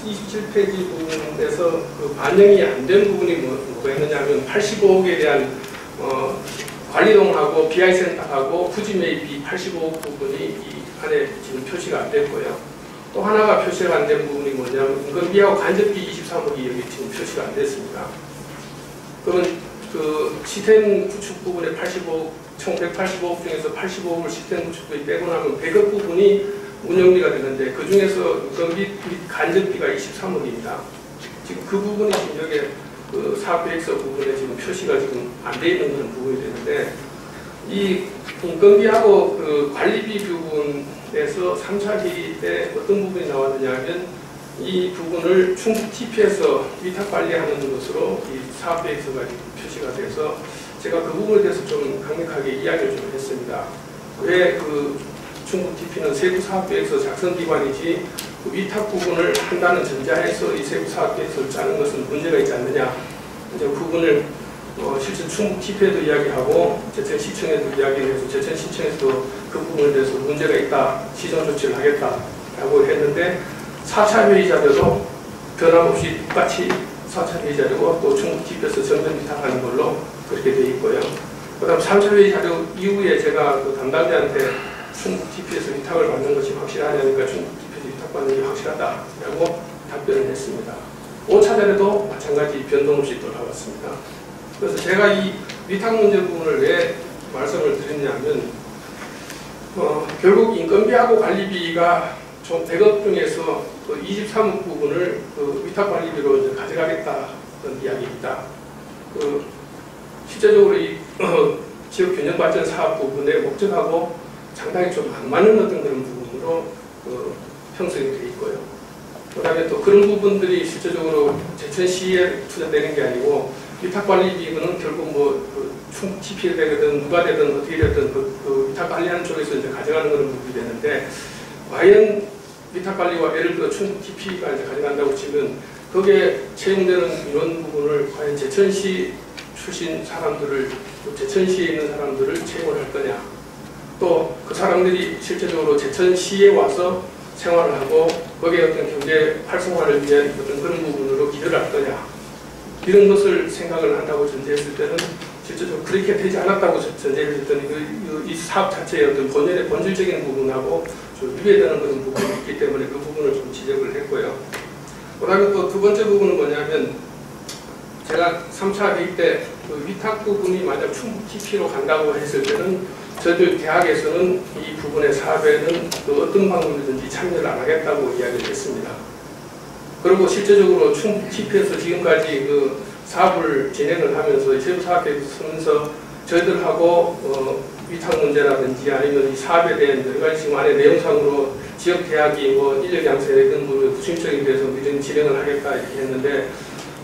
27페이지 부분에서 그 반영이 안 된 부분이 뭐가 있느냐 하면 85억에 대한 관리동하고 BI센터하고 후지메이비 85억 부분이 이 안에 지금 표시가 안 됐고요. 또 하나가 표시가 안 된 부분이 뭐냐면 인건비하고 간접비 23억이 여기 지금 표시가 안 됐습니다. 그러면 그 시스템 구축 부분에 85억, 총 185억 중에서 85억을 시스템 구축비에 빼고 나면 100억 부분이 운영비가 되는데 그 중에서 인건비 및 간접비가 23억입니다. 지금 그 부분이 지금 여기 그 사업계획서 부분에 지금 표시가 지금 안 돼 있는 그런 부분이 되는데 이 인건비하고 그 관리비 부분에서 3차 회의 때 어떤 부분이 나왔느냐 하면 이 부분을 충북 TP에서 위탁 관리하는 것으로 이 사업계획서가 표시가 돼서 제가 그 부분에 대해서 좀 강력하게 이야기를 좀 했습니다. 왜 그 충북 TP는 세부 사업계획서 작성 기관이지 그 위탁 부분을 한다는 전제하에서 이 세부 사업계획서를 짜는 것은 문제가 있지 않느냐. 이제 그 부분을 실제 충북 TP에도 이야기하고 제천시청에도 이야기를 해서 제천시청에서도 그 부분에 대해서 문제가 있다. 시정 조치를 하겠다라고 했는데 4차 회의 자료도 변함없이 똑같이 4차 회의 자료고 또 충북 TP에서 전면 위탁하는 걸로 그렇게 되어 있고요. 그 다음 3차 회의 자료 이후에 제가 그 담당자한테 충북 TP에서 위탁을 받는 것이 확실하냐니까 충북 TP에서 위탁받는 게 확실하다라고 답변을 했습니다. 5차 자료도 마찬가지 변동 없이 돌아왔습니다. 그래서 제가 이 위탁 문제 부분을 왜 말씀을 드렸냐면 결국 인건비하고 관리비가 총 100억 중에서 그 23억 부분을 그 위탁 관리비로 이제 가져가겠다는 이야기입니다. 그 실제적으로 이 지역 균형 발전 사업 부분의 목적하고 상당히 좀 안 맞는 어떤 그런 부분으로 형성이 되어 있고요. 그 다음에 또 그런 부분들이 실제적으로 제천시에 투자되는 게 아니고 위탁관리비는 결국 충북 TP에 되든 누가 되든 어떻게 되든 그 위탁관리하는 쪽에서 이제 가져가는 그런 부분이 되는데 과연 위탁관리와 예를 들어 충북 TP가 이제 가져간다고 치면 거기에 채용되는 이런 부분을 과연 제천시 출신 사람들을 또 제천시에 있는 사람들을 채용을 할 거냐 또 그 사람들이 실제적으로 제천시에 와서 생활을 하고 거기에 어떤 경제 활성화를 위한 어떤 그런 부분으로 기여를 할 거냐 이런 것을 생각을 한다고 전제했을 때는 실제적으로 그렇게 되지 않았다고 전제했을 때는 이 사업 자체의 어떤 본질적인 부분하고 좀 위배되는 그런 부분이 있기 때문에 그 부분을 좀 지적을 했고요. 그 다음에 또 두 번째 부분은 뭐냐면 제가 3차 회의 때 그 위탁 부분이 만약 충북 TP로 간다고 했을 때는 저희들 대학에서는 이 부분의 사업에는 그 어떤 방법이든지 참여를 안 하겠다고 이야기를 했습니다. 그리고 실제적으로 충북 TP에서 지금까지 그 사업을 진행을 하면서 세부 사업계획을 쓰면서 저희들하고 위탁 문제라든지 아니면 이 사업에 대한 여러 가지 지금 안에 내용상으로 지역 대학이 뭐 인력 양성에 이런 부분에 구심적인 데서 이런 진행을 하겠다 이렇게 했는데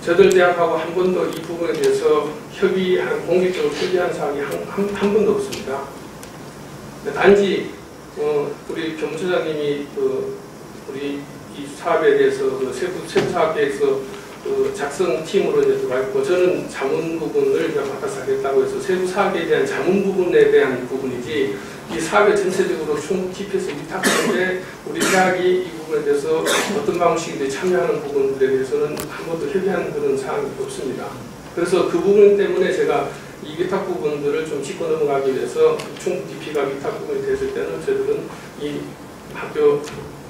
저들 대학하고 한 번도 이 부분에 대해서 공식적으로 협의한 사항이 한 번도 없습니다. 단지 우리 교무처장님이 우리 이 사업에 대해서 세부 사업 계획서 작성 팀으로 이제 들어가 있고 저는 자문 부분을 그냥 맡아서 하겠다고 해서 세부 사업에 대한 자문 부분에 대한 부분이지 이 사업의 전체적으로 충북 TP에서 위탁하는데 우리 대학이 이 부분에 대해서 어떤 방식으로 참여하는 부분들에 대해서는 한 번도 협의한 그런 사항이 없습니다. 그래서 그 부분 때문에 제가 이 위탁 부분들을 좀 짚고 넘어가기 위해서 충북 TP가 위탁 부분이 됐을 때는 저희들은 이 학교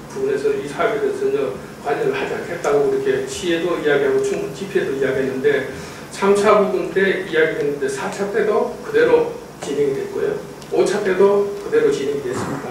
부분에서는 이 사업에 대해서 전혀 관여를 하지 않겠다고 그렇게 시에도 이야기하고 충북 TP에도 이야기했는데 3차 부분 때 이야기했는데 4차 때도 그대로 진행이 됐고요. 5차 때도 그대로 진행이 됐습니다.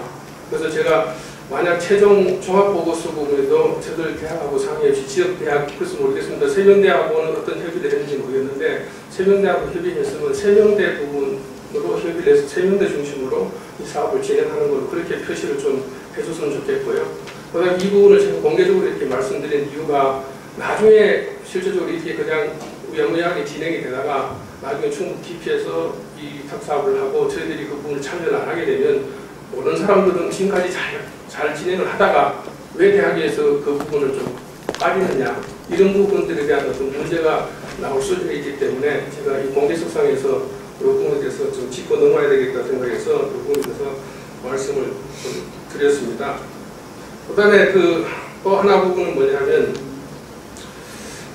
그래서 제가 만약 최종 종합보고서 부분에도 저들 대학하고 상의 없이 지역 대학 그래서 모르겠습니다. 세명대하고는 어떤 협의를 했는지 모르겠는데 세명대하고 협의했으면 세명대 부분으로 협의를 해서 세명대 중심으로 이 사업을 진행하는 걸로 그렇게 표시를 좀 해줬으면 좋겠고요. 그다음 이 부분을 제가 공개적으로 이렇게 말씀드린 이유가 나중에 실질적으로 이렇게 그냥 우야무야하게 진행이 되다가 나중에 충북 TP에서 이 위탁 사업을 하고 저희들이 그 부분을 참여를 안 하게 되면 모르는 사람들은 지금까지 잘 진행을 하다가 왜 대학에서 그 부분을 좀 빠지느냐 이런 부분들에 대한 어떤 문제가 나올 수도 있기 때문에 제가 이 공개석상에서 이 부분에 대해서 좀 짚고 넘어야 되겠다 생각해서 이 부분에 대해서 말씀을 좀 드렸습니다. 그 다음에 또 하나 부분은 뭐냐면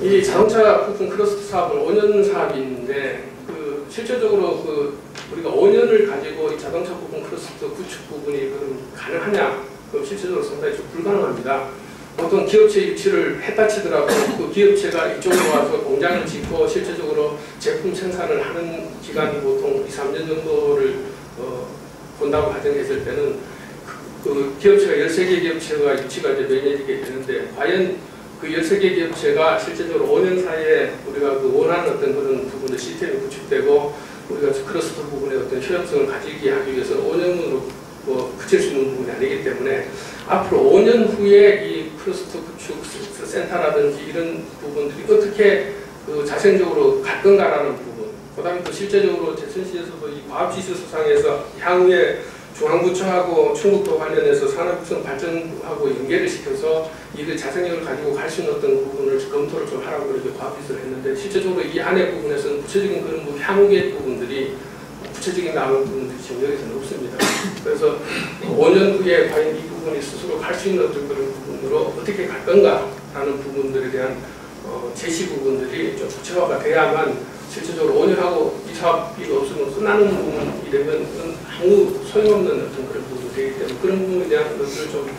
이 자동차 부품 클러스터 사업은 5년 사업인데 실질적으로 우리가 5년을 가지고 이 자동차 부품 클러스터 구축 부분이 그럼 가능하냐? 그럼 실질적으로 상당히 좀 불가능합니다. 어떤 기업체 유치를 했다 치더라도 그 기업체가 이쪽으로 와서 공장을 짓고 실질적으로 제품 생산을 하는 기간이 보통 2, 3년 정도를 본다고 가정했을 때는 그 기업체가 13개 기업체가 유치가 이제 매년이게 되는데 과연 그 13개 기업체가 실제적으로 5년 사이에 우리가 원하는 어떤 그런 부분의 시스템이 구축되고 우리가 클러스터 부분의 어떤 효용성을 가지게 하기 위해서 5년으로 그칠 수 있는 부분이 아니기 때문에 앞으로 5년 후에 이 클러스터 구축 센터라든지 이런 부분들이 어떻게 자생적으로 갈 건가라는 부분, 그 다음에 또 실제적으로 제천시에서도 이 과학지수상에서 향후에 중앙부처하고 충북도 관련해서 산업육성 발전하고 연계를 시켜서 이를 자생력을 가지고 갈 수 있는 어떤 부분을 검토를 좀 하라고 이렇게 과학기술을 했는데 실제적으로 이 안에 부분에서는 구체적인 그런 향후의 부분들이 구체적인 나오는 부분들이 지금 여기서는 없습니다. 그래서 5년 후에 과연 이 부분이 스스로 갈 수 있는 어떤 그런 부분으로 어떻게 갈 건가라는 부분들에 대한 제시 부분들이 좀 구체화가 돼야만 실질적으로 5년하고 이 사업비가 없으면 끝나는 부분이 되면 아무 소용없는 어떤 그런 부분이 되기 때문에 그런 부분에 대한 것들을 좀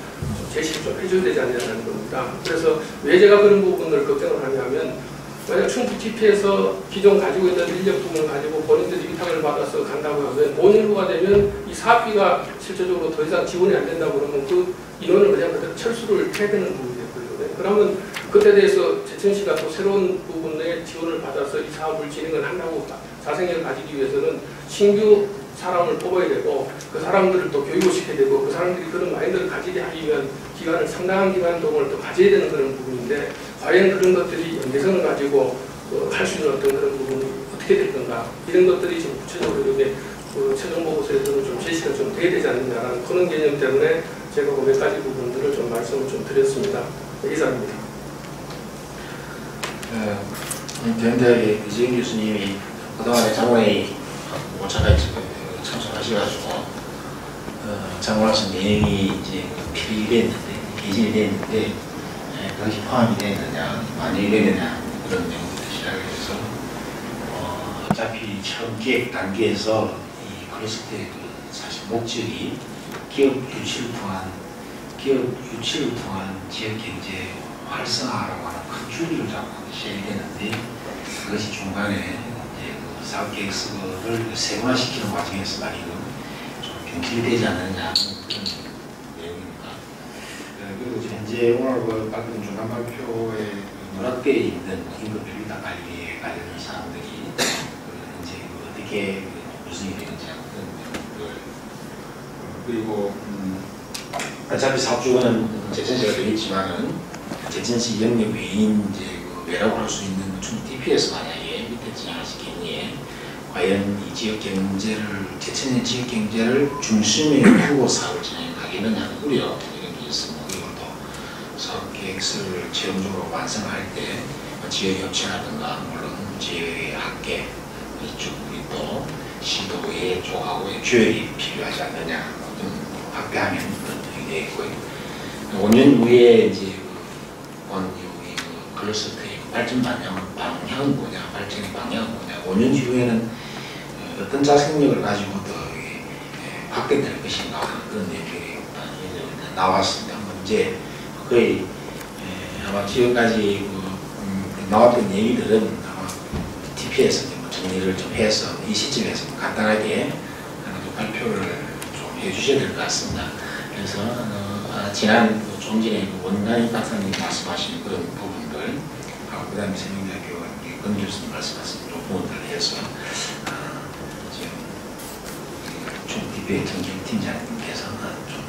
제시를 좀 해줘야 되지 않냐는 겁니다. 그래서 왜 제가 그런 부분을 걱정을 하냐면 만약 충북 TP에서 기존 가지고 있는 인력 부분을 가지고 본인들이 위탁을 받아서 간다고 하면 5년 후가 되면 이 사업비가 실질적으로 더 이상 지원이 안 된다고 그러면 그 인원을 그냥 그대로 철수를 해야 되는 부분이 되거든요. 그러면 그때 대해서 제천시가 또 새로운 부분에 지원을 받아서 이 사업을 진행을 한다고 자생력을 가지기 위해서는 신규 사람을 뽑아야 되고 그 사람들을 또 교육을 시켜야 되고 그 사람들이 그런 마인드를 가지게 하기 위한 기간을 상당한 기간 동안을 또 가져야 되는 그런 부분인데 과연 그런 것들이 연계성을 가지고 할 수 있는 어떤 그런 부분이 어떻게 될 건가 이런 것들이 지금 구체적으로 이렇게 최종 보고서에서는 좀 제시가 좀 돼야 되지 않느냐라는 그런 개념 때문에 제가 그 몇 가지 부분들을 좀 말씀을 좀 드렸습니다. 이상입니다. 대한대학의 이재인 교수님이 그동안에 자문회의 5차까지 참석하셔가지고 자문하신 내용이 이제 필기됐는데 개진이 됐는데 그것이 포함이 되느냐 반영이 되느냐 그런 내용부터 시작해서 어차피 처음 기획 단계에서 이 클러스터의 사실 목적이 기업 유치를 통한 지역 경제 활성화라고 하는 큰 줄기를 잡고 시행이 되는데 그것이 중간에 이제 그 사업계획서를 세분화시키는 과정에서 말이죠 좀 경직이 되지 않느냐 그런 내용입니다. 그리고 현재 오늘 받은 중간 발표에 누락되어 있는 임금 비비탁 관리에 관련된 사항들이 현재 어떻게 구성이 되는지 그런 내용들 그리고 어차피 사업주가는 제천시가 되겠지만은 제천시 영역 외인 이제 그 외라고 할 수 있는 충북 TP에서 만약에 밑에 진행하실 경우에 과연 이 지역 경제를 제천의 지역 경제를 중심에 두고 사업을 진행하겠느냐는 우려 이런 게 있습니다. 그리고 또 사업 계획서를 최종적으로 완성할 때 지역 협치라든가 물론 지역의 학계 이쪽이 또 시도의 쪽하고의 교육이 필요하지 않느냐 확대하면 되게 있고요. 5년 후에 이제 여기 클러스터의 발전 방향은 뭐냐, 발전의 방향은 뭐냐. 5년 후에는 어떤 자생력을 가지고 더 확대될 것인가 그런 얘기가 나왔습니다. 문제 거의 아마 지금까지 나왔던 얘기들은 아마 TP에서 정리를 좀 해서 이 시점에서 간단하게 발표를 좀 해주셔야 될 것 같습니다. 그래서 지난 좀 전에 원단희 박사님 말씀하신 그런 부분들, 그 다음에 세명대학교 권 교수님 말씀하신 그런 부분들을 해서 지금 총 TP의 정경팀장님께서 좀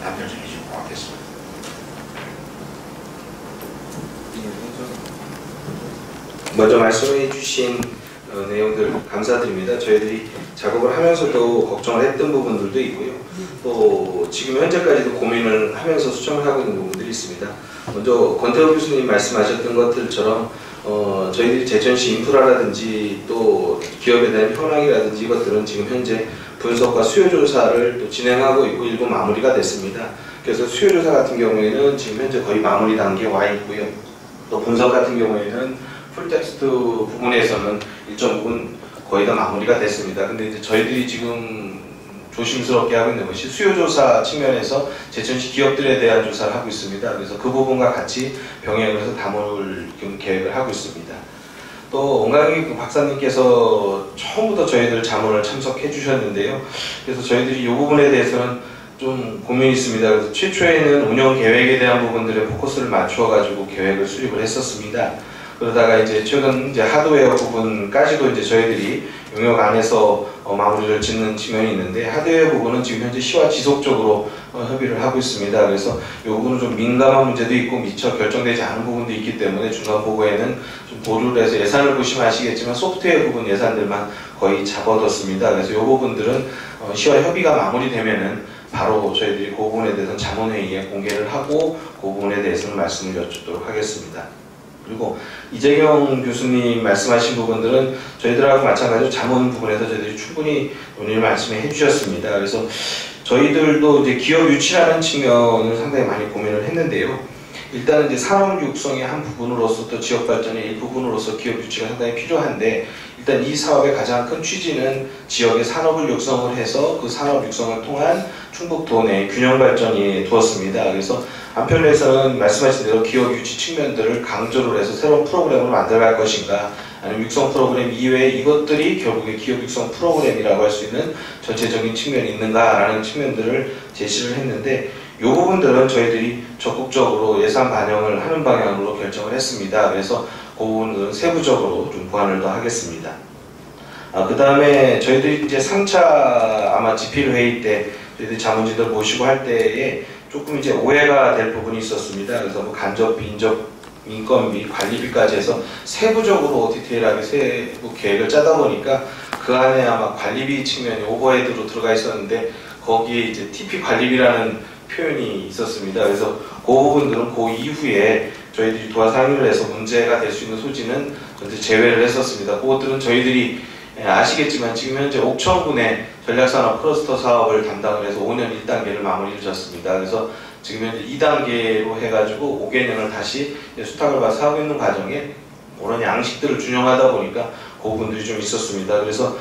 답변 좀 해주고 고맙겠습니다. 먼저 말씀해 주신 내용들 감사드립니다. 저희들이 작업을 하면서도 걱정을 했던 부분들도 있고요. 또 지금 현재까지도 고민을 하면서 수정을 하고 있는 부분들이 있습니다. 먼저 권태호 교수님 말씀하셨던 것들처럼 저희들이 제천시 인프라라든지 또 기업에 대한 현황이라든지 이것들은 지금 현재 분석과 수요조사를 또 진행하고 있고 일부 마무리가 됐습니다. 그래서 수요조사 같은 경우에는 지금 현재 거의 마무리 단계에 와 있고요. 또 분석 같은 경우에는 풀텍스트 부분에서는 일정 부분 거의 다 마무리가 됐습니다. 근데 이제 저희들이 지금 조심스럽게 하고 있는 것이 수요조사 측면에서 제천시 기업들에 대한 조사를 하고 있습니다. 그래서 그 부분과 같이 병행을 해서 담을 계획을 하고 있습니다. 또 원광익 박사님께서 처음부터 저희들 자문을 참석해 주셨는데요. 그래서 저희들이 이 부분에 대해서는 좀 고민이 있습니다. 그래서 최초에는 운영 계획에 대한 부분들에 포커스를 맞추어 가지고 계획을 수립을 했었습니다. 그러다가 이제 최근 이제 하드웨어 부분까지도 이제 저희들이 용역 안에서 마무리를 짓는 측면이 있는데 하드웨어 부분은 지금 현재 시와 지속적으로 협의를 하고 있습니다. 그래서 이 부분은 좀 민감한 문제도 있고 미처 결정되지 않은 부분도 있기 때문에 중간 보고에는 좀 보류를 해서 예산을 보시면 아시겠지만 소프트웨어 부분 예산들만 거의 잡아뒀습니다. 그래서 이 부분들은 시와 협의가 마무리되면은 바로 저희들이 그 부분에 대해서는 자문회의에 공개를 하고 그 부분에 대해서는 말씀을 여쭙도록 하겠습니다. 그리고 이재경 교수님 말씀하신 부분들은 저희들하고 마찬가지로 자문 부분에서 저희들이 충분히 논의를 말씀해 주셨습니다. 그래서 저희들도 이제 기업 유치라는 측면을 상당히 많이 고민을 했는데요. 일단은 이제 산업 육성의 한 부분으로서 또 지역 발전의 일부분으로서 기업 유치가 상당히 필요한데 일단 이 사업의 가장 큰 취지는 지역의 산업을 육성을 해서 그 산업 육성을 통한 충북도 내 균형 발전이 두었습니다. 그래서 한편에서는 말씀하신 대로 기업 유치 측면들을 강조를 해서 새로운 프로그램을 만들어갈 것인가 아니면 육성 프로그램 이외에 이것들이 결국에 기업 육성 프로그램이라고 할 수 있는 전체적인 측면이 있는가라는 측면들을 제시를 했는데 이 부분들은 저희들이 적극적으로 예산 반영을 하는 방향으로 결정을 했습니다. 그래서 그 부분들은 세부적으로 좀 보완을 더 하겠습니다. 그 다음에 저희들이 이제 3차 아마 집필 회의 때 저희들이 자문진들 모시고 할 때에 조금 이제 오해가 될 부분이 있었습니다. 그래서 뭐 간접, 인접, 인건비, 관리비까지 해서 세부적으로 디테일하게 세부 계획을 짜다 보니까 그 안에 아마 관리비 측면이 오버헤드로 들어가 있었는데 거기에 이제 TP 관리비라는 표현이 있었습니다. 그래서 그 부분들은 그 이후에 저희들이 도와 상의를 해서 문제가 될 수 있는 소지는 제외를 했었습니다. 그것들은 저희들이 아시겠지만 지금 현재 옥천군의 전략산업 클러스터 사업을 담당을 해서 5년 1단계를 마무리를 졌습니다. 그래서 지금 현재 2단계로 해가지고 5개년을 다시 수탁을 받아서 하고 있는 과정에 그런 양식들을 준용하다 보니까 그 부분들이 좀 있었습니다. 그래서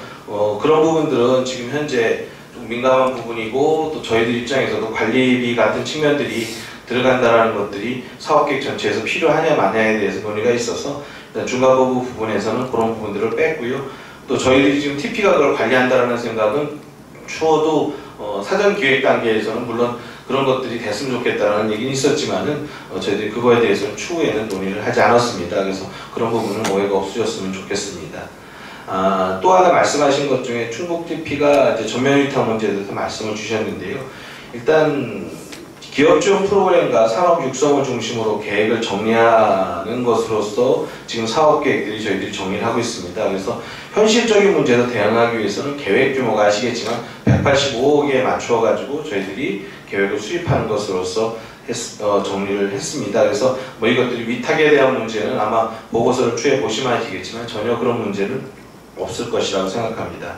그런 부분들은 지금 현재 좀 민감한 부분이고 또 저희들 입장에서도 관리비 같은 측면들이 들어간다는 것들이 사업계획 전체에서 필요하냐 마냐에 대해서 논의가 있어서 일단 중간보부 부분에서는 그런 부분들을 뺐고요. 또 저희들이 지금 TP가 그걸 관리한다는 생각은 추후도 사전 기획 단계에서는 물론 그런 것들이 됐으면 좋겠다는 얘기는 있었지만은 저희들이 그거에 대해서는 추후에는 논의를 하지 않았습니다. 그래서 그런 부분은 오해가 없으셨으면 좋겠습니다. 또 하나 말씀하신 것 중에 충북 TP가 이제 전면 위탁 문제에 대해서 말씀을 주셨는데요. 일단 기업 지원 프로그램과 산업 육성을 중심으로 계획을 정리하는 것으로서 지금 사업 계획들이 저희들이 정리를 하고 있습니다. 그래서 현실적인 문제에 대응하기 위해서는 계획 규모가 아시겠지만 185억에 맞추어 가지고 저희들이 계획을 수립하는 것으로서 정리를 했습니다. 그래서 뭐 이것들이 위탁에 대한 문제는 아마 보고서를 추후에 보시면 아시겠지만 전혀 그런 문제는 없을 것이라고 생각합니다.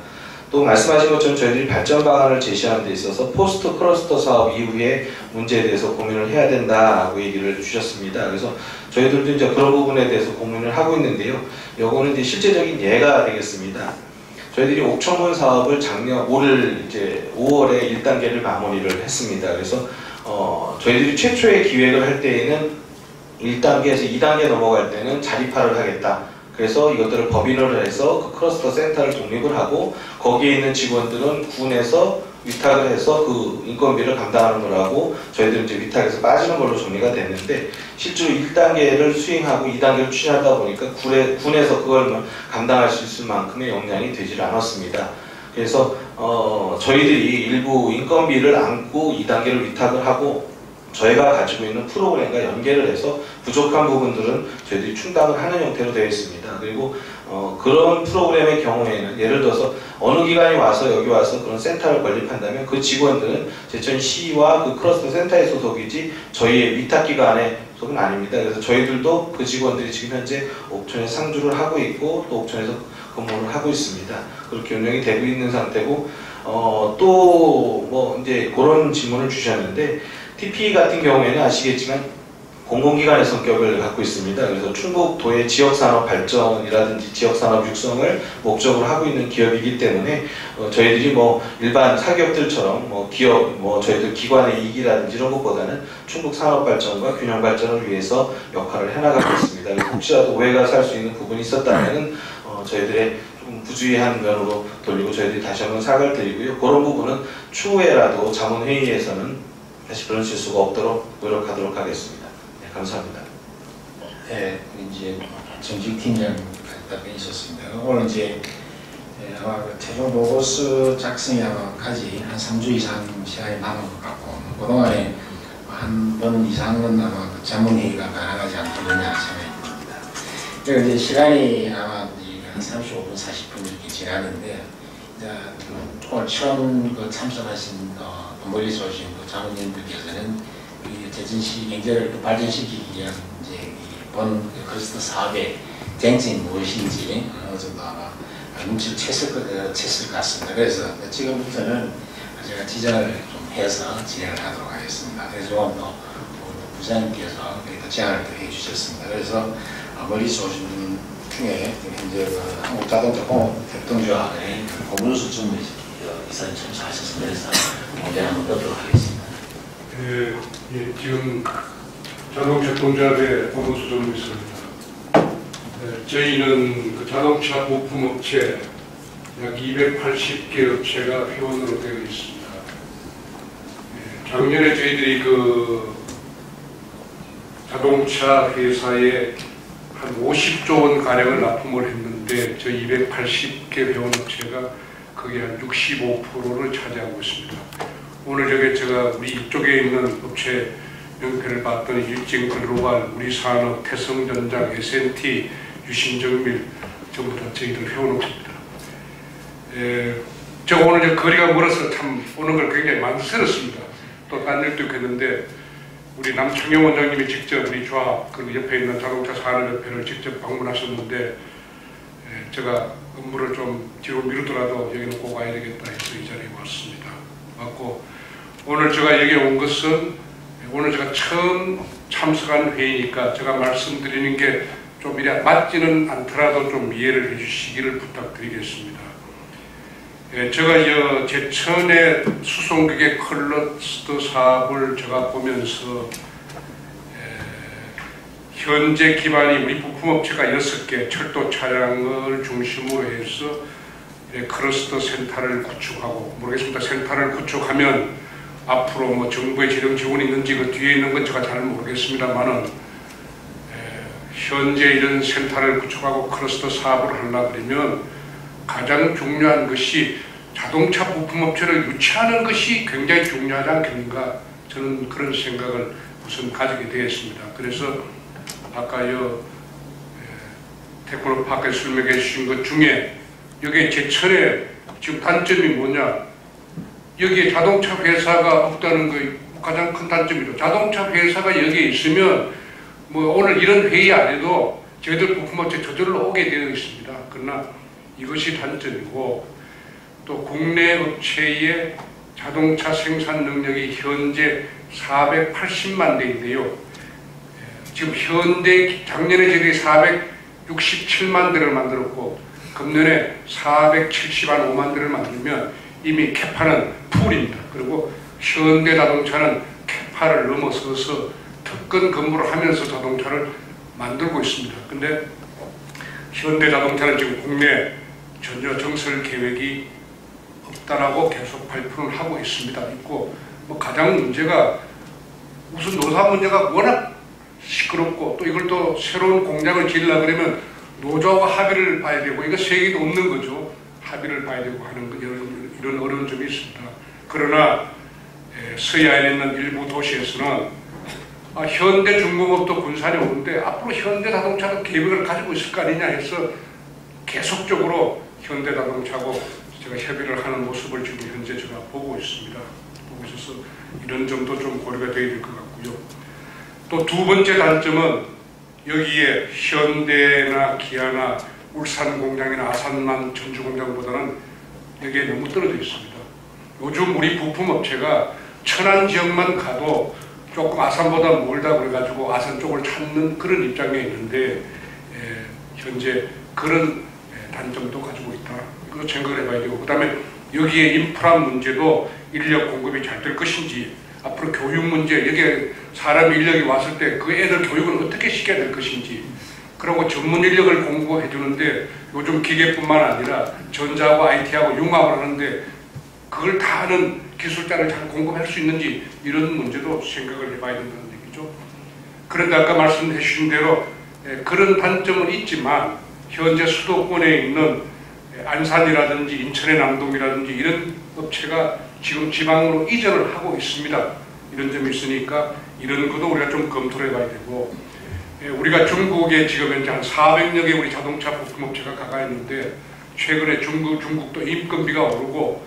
또 말씀하신 것처럼 저희들이 발전 방안을 제시하는 데 있어서 포스트 클러스터 사업 이후에 문제에 대해서 고민을 해야 된다라고 얘기를 주셨습니다. 그래서 저희들도 이제 그런 부분에 대해서 고민을 하고 있는데요. 요거는 이제 실제적인 예가 되겠습니다. 저희들이 옥천군 사업을 올 이제 5월에 1단계를 마무리를 했습니다. 그래서 저희들이 최초의 기획을 할 때에는 1단계에서 2단계 넘어갈 때는 자립화를 하겠다. 그래서 이것들을 법인을 해서 그 클러스터 센터를 독립을 하고 거기에 있는 직원들은 군에서 위탁을 해서 그 인건비를 감당하는 거라고 저희들은 이제 위탁에서 빠지는 걸로 정리가 됐는데 실제로 1단계를 수행하고 2단계를 추진하다 보니까 군에서 그걸 감당할 수 있을 만큼의 역량이 되질 않았습니다. 그래서 저희들이 일부 인건비를 안고 2단계를 위탁을 하고 저희가 가지고 있는 프로그램과 연계를 해서 부족한 부분들은 저희들이 충당을 하는 형태로 되어 있습니다. 그리고 그런 프로그램의 경우에는 예를 들어서 어느 기관이 와서 여기 와서 그런 센터를 건립한다면 그 직원들은 제천시와 그 클러스터 센터의 소속이지 저희의 위탁기관의 소속은 아닙니다. 그래서 저희들도 그 직원들이 지금 현재 옥천에 상주를 하고 있고 또 옥천에서 근무를 하고 있습니다. 그렇게 운영이 되고 있는 상태고 또 뭐 이제 그런 질문을 주셨는데 TP 같은 경우에는 아시겠지만 공공기관의 성격을 갖고 있습니다. 그래서 충북도의 지역산업 발전이라든지 지역산업 육성을 목적으로 하고 있는 기업이기 때문에 저희들이 뭐 일반 사기업들처럼 뭐 기업, 뭐 저희들 기관의 이익이라든지 이런 것보다는 충북 산업 발전과 균형 발전을 위해서 역할을 해나가고 있습니다. 그래서 혹시라도 오해가 살 수 있는 부분이 있었다면은 저희들의 좀 부주의한 면으로 돌리고 저희들이 다시 한번 사과를 드리고요. 그런 부분은 추후에라도 자문회의에서는 다시 그런 실수가 없도록 노력하도록 하겠습니다. 네, 감사합니다. 네, 이제 정직 팀장 답변이 있었습니다. 오늘 이제 아마 최종 보고서 작성이 아마까지 한 3주 이상 시간이 남은 것 같고 그동안에 한 번 이상은 아마 자문회의가 가능하지 않겠느냐 생각이 듭니다. 그리고 이제 시간이 아마 한 35분, 40분 이렇게 지나는데 이제 오늘 처음 참석하신 멀리서 오신 자문님들께서는 제천시 경제를 발전시키기 위한 이제 본 클러스터 사업의 쟁점이 무엇인지 어느 정도 아마 눈치를 챘을 것 같습니다. 그래서 지금부터는 제가 지정을 좀 해서 진행을 하도록 하겠습니다. 그래서 또 부장님께서 또 제안을 또 해주셨습니다. 그래서 멀리서 오신 분 중에 현재 한국자동차공업협동조합의 고문수 전문 이사님 참석하셨습니다. 그래서 문제 한번 넣도록 하겠습니다. 지금 자동차 동조합의 고문수 전문이사입니다. 저희는 그 자동차 부품업체 약 280개 업체가 회원으로 되어 있습니다. 작년에 저희들이 그 자동차 회사에 한 50조 원 가량을 납품을 했는데 저 280개 회원업체가 거기에 한 65%를 차지하고 있습니다. 오늘 저게 제가 우리 이쪽에 있는 업체 명패를 봤더니 일진 글로벌, 우리산업, 태성전장, S&T, 유신정밀 전부 다 저희들 회원업체입니다. 제가 오늘 거리가 멀어서 참 오는 걸 굉장히 만족스럽습니다. 또 딴 일도 있겠는데 우리 남창영 원장님이 직접 우리 조합 그 옆에 있는 자동차 산업협회를 직접 방문하셨는데 제가 업무를 좀 뒤로 미루더라도 여기는 꼭 와야 되겠다 해서 이 자리에 왔습니다. 왔고 오늘 제가 여기 온 것은 오늘 제가 처음 참석한 회의니까 제가 말씀드리는 게 좀 이래 맞지는 않더라도 좀 이해를 해주시기를 부탁드리겠습니다. 제가 제천의 수송기계 클러스터 사업을 제가 보면서 현재 기반이 우리 부품업체가 6개 철도 차량을 중심으로 해서 클러스터 센터를 구축하고 모르겠습니다. 센터를 구축하면 앞으로 뭐 정부의 재정 지원이 있는지 그 뒤에 있는 건 제가 잘 모르겠습니다만은 현재 이런 센터를 구축하고 클러스터 사업을 하려고 그러면 가장 중요한 것이 자동차 부품업체를 유치하는 것이 굉장히 중요하지 않겠는가 저는 그런 생각을 우선 가지게 되었습니다. 그래서 아까요 테크노파크에 설명해 주신 것 중에 여기에 제철의 지금 단점이 뭐냐, 여기에 자동차 회사가 없다는 게 가장 큰 단점이죠. 자동차 회사가 여기에 있으면 뭐 오늘 이런 회의 안 해도 저희들 부품업체 저절로 오게 되어 있습니다. 그러나 이것이 단점이고, 또 국내 업체의 자동차 생산 능력이 현재 480만 대인데요. 지금 현대 작년에 저희들이 467만 대를 만들었고 금년에 475만 대를 만들면 이미 캐파는 풀입니다. 그리고 현대자동차는 캐파를 넘어서서 특권 근무를 하면서 자동차를 만들고 있습니다. 근데 현대자동차는 지금 국내 전혀 정설 계획이 없다라고 계속 발표를 하고 있습니다. 있고 뭐 가장 문제가 우선 노사 문제가 워낙 시끄럽고, 또 이걸 또 새로운 공장을 지으려고 그러면 노조하고 합의를 봐야 되고, 이거 세계도 없는 거죠. 합의를 봐야 되고 하는 이런 어려운 점이 있습니다. 그러나 서해안에 있는 일부 도시에서는 현대중공업도 군산에 오는데 앞으로 현대자동차도 계획을 가지고 있을 거 아니냐 해서 계속적으로 현대자동차하고 제가 협의를 하는 모습을 지금 현재 제가 보고 있습니다. 보고 있어서 이런 점도 좀 고려가 되어야 될 것 같고요. 또 두 번째 단점은 여기에 현대나 기아나 울산 공장이나 아산만 전주 공장보다는 여기에 너무 떨어져 있습니다. 요즘 우리 부품업체가 천안 지역만 가도 조금 아산보다 멀다 그래가지고 아산 쪽을 찾는 그런 입장에 있는데 현재 그런 단점도 가지고 있다. 이거 생각을 해봐야 되고, 그 다음에 여기에 인프라 문제도 인력 공급이 잘 될 것인지, 앞으로 교육 문제, 여기에 사람 인력이 왔을 때 그 애들 교육을 어떻게 시켜야 될 것인지, 그리고 전문 인력을 공급해 주는데 요즘 기계뿐만 아니라 전자하고 IT하고 융합을 하는데 그걸 다 하는 기술자를 잘 공급할 수 있는지, 이런 문제도 생각을 해봐야 된다는 얘기죠. 그런데 아까 말씀해 주신 대로 그런 단점은 있지만 현재 수도권에 있는 안산이라든지 인천의 남동이라든지 이런 업체가 지금 지방으로 이전을 하고 있습니다. 이런 점이 있으니까 이런 것도 우리가 좀 검토를 해봐야 되고, 우리가 중국에 지금 현재 한 400여 개 우리 자동차 부품업체가 가가 있는데, 최근에 중국도 인건비가 오르고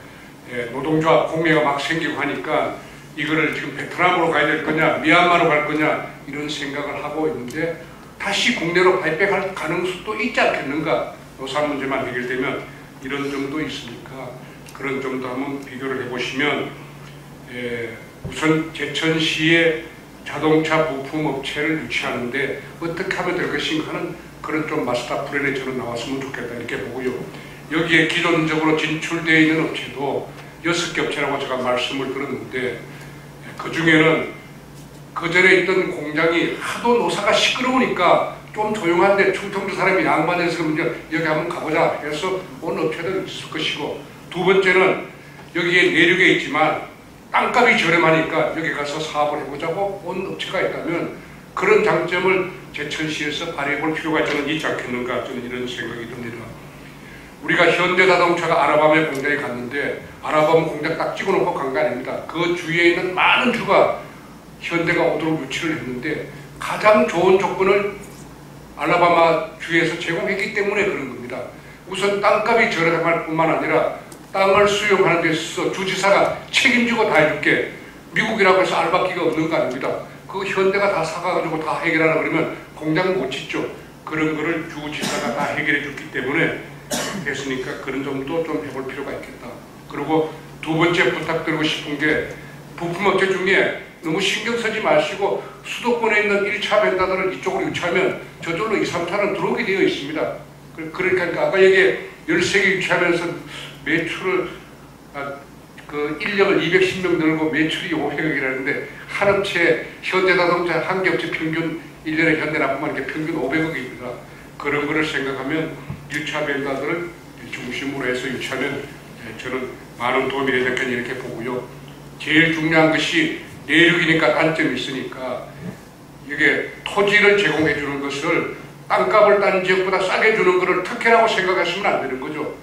노동조합 공매가 막 생기고 하니까 이거를 지금 베트남으로 가야 될 거냐, 미얀마로 갈 거냐, 이런 생각을 하고 있는데 다시 국내로 발백할 가능성도 있지 않겠는가. 노사 문제만 해결되면 이런 점도 있으니까 그런 점도 한번 비교를 해보시면, 우선 제천시에 자동차 부품업체를 유치하는데 어떻게 하면 될 것인가 하는 그런 좀 마스터 플랜에 저는 나왔으면 좋겠다, 이렇게 보고요. 여기에 기존적으로 진출되어 있는 업체도 6개 업체라고 제가 말씀을 들었는데, 그 중에는 그 전에 있던 공장이 하도 노사가 시끄러우니까 좀 조용한데 충청도 사람이 양반에서 여기 한번 가보자 해서 온 업체도 있을 것이고, 두 번째는 여기에 내륙에 있지만 땅값이 저렴하니까 여기 가서 사업을 해보자고 온 업체가 있다면 그런 장점을 제천시에서 발휘해 볼 필요가 저는 있지 않겠는가, 저는 이런 생각이 듭니다. 우리가 현대자동차가 아라밤에 공장에 갔는데 아라밤 공장 딱 찍어놓고 간 거 아닙니다. 그 주위에 있는 많은 주가 현대가 오도록 유치를 했는데 가장 좋은 조건을 알라바마 주에서 제공했기 때문에 그런 겁니다. 우선 땅값이 저렴할 뿐만 아니라 땅을 수용하는 데 있어서 주지사가 책임지고 다 해줄게, 미국이라고 해서 알바끼가 없는 거 아닙니다. 그 현대가 다 사가지고 다 해결하라 그러면 공장 못 짓죠. 그런 거를 주지사가 다 해결해 줬기 때문에 됐으니까 그런 점도 좀 해볼 필요가 있겠다. 그리고 두 번째 부탁드리고 싶은 게, 부품업체 중에 너무 신경 쓰지 마시고 수도권에 있는 1차 벤더들을 이쪽으로 유치하면 저절로 2, 3차는 들어오게 되어 있습니다. 그러니까 아까 여기에 13개 유치하면서 매출을 그 인력을 210명 늘고 매출이 500억이라는데 한 업체 현대자동차 한 개 업체 평균 1년에 현대나뿐만 이렇게 평균 500억입니다. 그런 거를 생각하면 1차 벤더들을 중심으로 해서 유치하면 저는 많은 도움이 되지 않겠냐, 이렇게 보고요. 제일 중요한 것이 내륙이니까 단점이 있으니까 이게 토지를 제공해 주는 것을 땅값을 딴 지역보다 싸게 주는 것을 특혜라고 생각하시면 안 되는 거죠.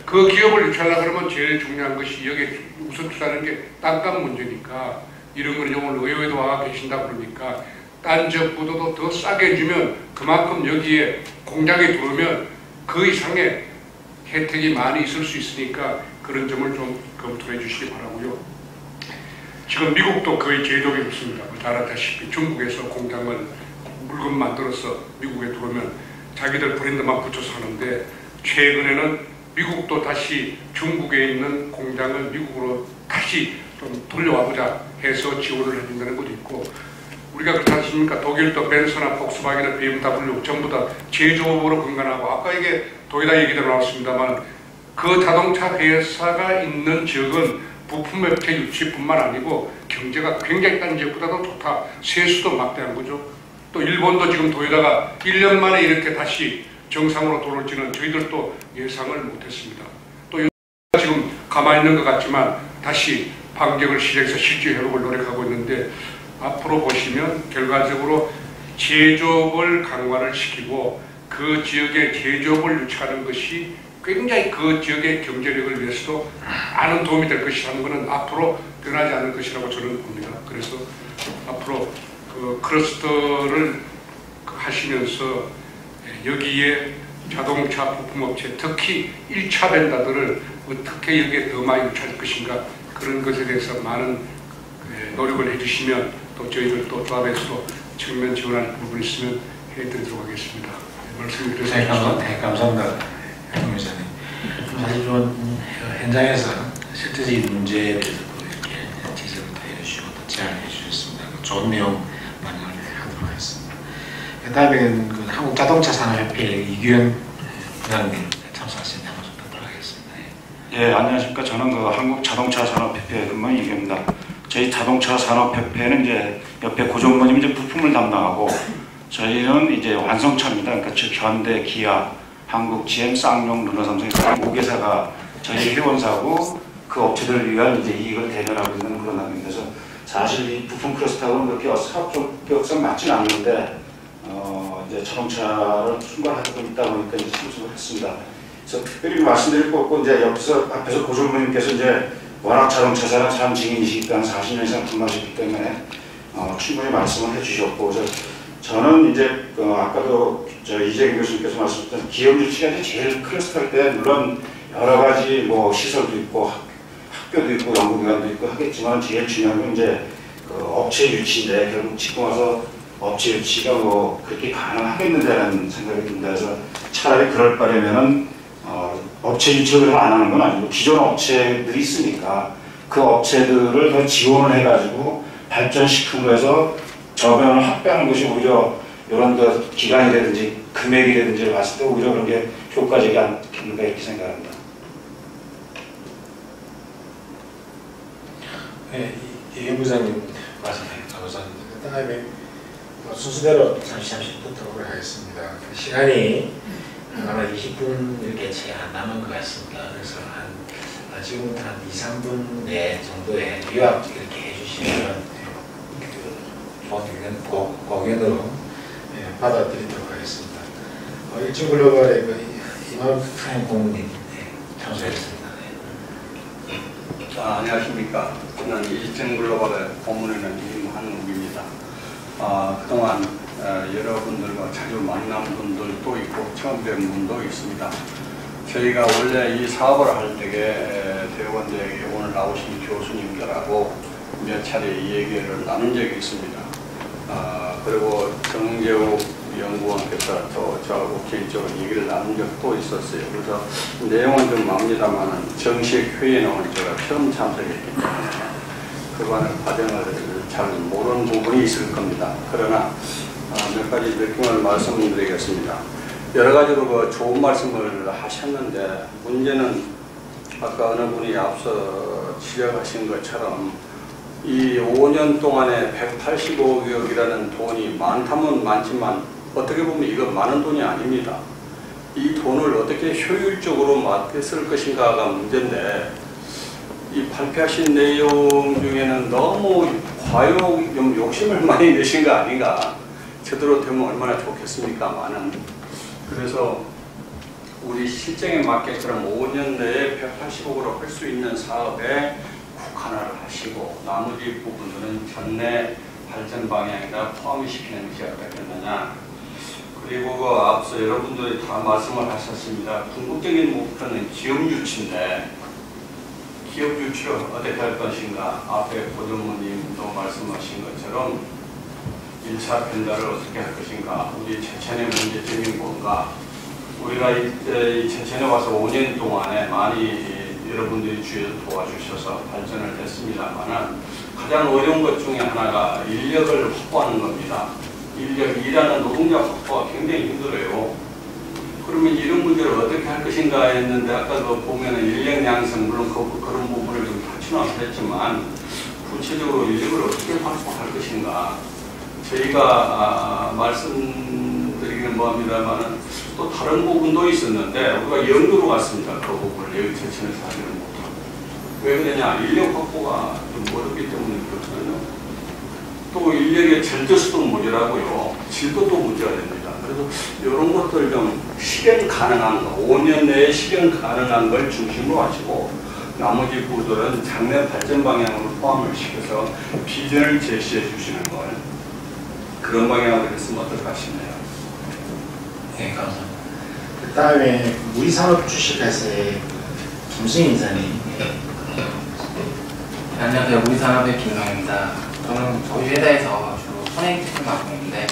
그 기업을 유치하려고 그러면 제일 중요한 것이 여기에 우선 투자하는 게 땅값 문제니까 이런 거는 오늘 의회도 와 계신다 그러니까 딴 지역보다도 더 싸게 주면 그만큼 여기에 공장에 들어오면 그 이상의 혜택이 많이 있을 수 있으니까 그런 점을 좀 검토해 주시기 바라고요. 지금 미국도 거의 제조업이 없습니다. 잘 알다시피 중국에서 공장을 물건 만들어서 미국에 들어오면 자기들 브랜드만 붙여서 하는데 최근에는 미국도 다시 중국에 있는 공장을 미국으로 다시 좀 돌려와보자 해서 지원을 해준다는 것도 있고 우리가 그렇지 않습니까? 독일도 벤츠나 폭스바겐이나 BMW 전부 다 제조업으로 근간하고 아까 이게 도요타 얘기도 나왔습니다만 그 자동차 회사가 있는 지역은 부품 업체 유치뿐만 아니고 경제가 굉장히 다른 지역보다도 좋다. 세수도 막대한 거죠. 또 일본도 지금 도요타가 1년 만에 이렇게 다시 정상으로 돌아올지는 저희들도 예상을 못했습니다. 또 지금 가만히 있는 것 같지만 다시 반격을 시작해서 실질 회복을 노력하고 있는데 앞으로 보시면 결과적으로 제조업을 강화를 시키고 그 지역의 제조업을 유치하는 것이 굉장히 그 지역의 경제력을 위해서도 많은 도움이 될 것이라는 것은 앞으로 변하지 않을 것이라고 저는 봅니다. 그래서 앞으로 그 클러스터를 하시면서 여기에 자동차 부품업체 특히 1차 벤더들을 어떻게 여기에 더 많이 유치할 것인가 그런 것에 대해서 많은 노력을 해주시면 또 저희들 또 조합에서도 측면 지원할 부분이 있으면 해드리도록 하겠습니다. 말씀을 드리겠습니다. 네, 감사합니다. 형 회장님. 사실 좀 현장에서 실질적인 문제에 대해서도 이렇게 지적을 다 해주시고 또 제안해 주셨습니다. 좋은 내용 반영을 하도록 하겠습니다. 그다음에 그 한국자동차산업협회 이규현 부장님 참석하신 한번 좀 듣도록 하겠습니다. 예, 안녕하십니까. 저는 그 한국자동차산업협회에 근무한 이규현입니다. 저희 자동차산업협회는 이제 옆에 고정모님 이제 부품을 담당하고 저희는 이제 완성차입니다. 그러니까 즉 현대, 기아, 한국, GM, 쌍용, 르노삼성 5개사가 저희 회원사고 그 업체들을 위한 이제 이익을 대변하고 있는 그런 단계입니다. 그래서 사실 이 부품 클러스터하고는 그렇게 사업적성 맞지는 않는데 이제 자동차를 출발하고 있다 보니까 이제 참석을 했습니다. 그래서 특별히 말씀드릴 거 없고 이제 여기서 앞에서 고졸모님께서 이제 워낙 자동차사랑 산 증인이시기 때문에 40년 이상 근무하셨기 때문에 충분히 말씀을 해주셨고 저는 이제 아까도 이재경 교수님께서 말씀하셨던 기업 유치가 제일 클러스터일 때 물론 여러 가지 뭐 시설도 있고 학교도 있고 연구기관도 있고 하겠지만 제일 중요한 건 이제 그 업체 유치인데 결국 지금 와서 업체 유치가 뭐 그렇게 가능하겠는데라는 생각이 듭니다. 그래서 차라리 그럴 바라면은 업체 유치를 안 하는 건 아니고 기존 업체들이 있으니까 그 업체들을 더 지원을 해가지고 발전시키고 해서 저변을 확대하는 것이 오히려 이런 그 기간이라든지 금액이라든지를 봤을 때 오히려 그런 게 효과적이지 않겠는가 이렇게 생각합니다. 네, 이규현 부장님 말씀해 감사합니다. 그다음에 순서대로 잠시 듣도록 하겠습니다. 시간이 아마 20분 이렇게 채 안 남은 것 같습니다. 그래서 지금 한 2, 3분 내 정도의 요약 이렇게 해주시면 고견으로 받아들이도록 하겠습니다. 일진글로벌의 이만хан 고문님 참석했습니다. 안녕하십니까. 저는 일진글로벌의 고문에는 임한욱입니다. 그동안 여러분들과 자주 만난 분들도 있고 처음 뵌 분도 있습니다. 저희가 원래 이 사업을 할 때에 대학원대학에 오늘 나오신 교수님들하고 몇 차례 이 얘기를 나눈 적이 있습니다. 그리고 정재욱 연구원께서 또 저하고 개인적으로 얘기를 나눈 적도 있었어요. 그래서 내용은 좀 압니다만 정식 회의는 오늘 제가 처음 참석했기 때문에 그간의 과정을 잘 모르는 부분이 있을 겁니다. 그러나 몇 가지 느낌을 말씀드리겠습니다. 여러 가지로 그 좋은 말씀을 하셨는데 문제는 아까 어느 분이 앞서 지적하신 것처럼 이 5년 동안에 185억이라는 돈이 많다면 많지만 어떻게 보면 이거 많은 돈이 아닙니다. 이 돈을 어떻게 효율적으로 맞게 쓸 것인가가 문제인데 이 발표하신 내용 중에는 너무 좀 욕심을 많이 내신 거 아닌가. 제대로 되면 얼마나 좋겠습니까만은. 그래서 우리 실정에 맞게 그럼 5년 내에 180억으로 할 수 있는 사업에 국한화를 하시고 나머지 부분들은 전내 발전 방향에다 포함시키는 것이 어떻겠느냐. 그리고 그 앞서 여러분들이 다 말씀을 하셨습니다. 궁극적인 목표는 기업 유치인데 기업 유치를 어떻게 할 것인가. 앞에 고전무님도 말씀하신 것처럼 1차 변달을 어떻게 할 것인가. 우리 제천의 문제점이 뭔가. 우리가 이 제천에 와서 5년 동안에 많이 여러분들이 주위에서 도와주셔서 발전을 했습니다만 가장 어려운 것 중에 하나가 인력을 확보하는 겁니다. 일하는 노동자 확보가 굉장히 힘들어요. 그러면 이런 문제를 어떻게 할 것인가 했는데 아까도 보면은 인력 양성 물론 그런 부분을 좀 다치는 했지만 구체적으로 인력을 어떻게 확보할 것인가. 저희가 말씀드리기는 뭐합니다만은 또 다른 부분도 있었는데 우리가 연구로 갔습니다. 그 부분을 여기 제천에서 하지는 못하고. 왜 그러냐. 인력 확보가 좀 어렵기 때문에 그렇거든요. 또 인력의 절도수도 모자라고요. 질도도 문제가 됩니다. 그래서 이런 것들 좀 실현 가능한 거, 5년 내에 실현 가능한 걸 중심으로 하시고 나머지 부분들은 장래 발전 방향으로 포함을 시켜서 비전을 제시해 주시는 걸 그런 방향으로 했으면 어떨까 싶네요. 네, 감사합니다. 그 다음에 우리산업주식회사의 김승인 이사님. 안녕하세요. 우리산업의 김성입니다. 저는 저희 회사에서 주로 선행 제품 맡고 있는데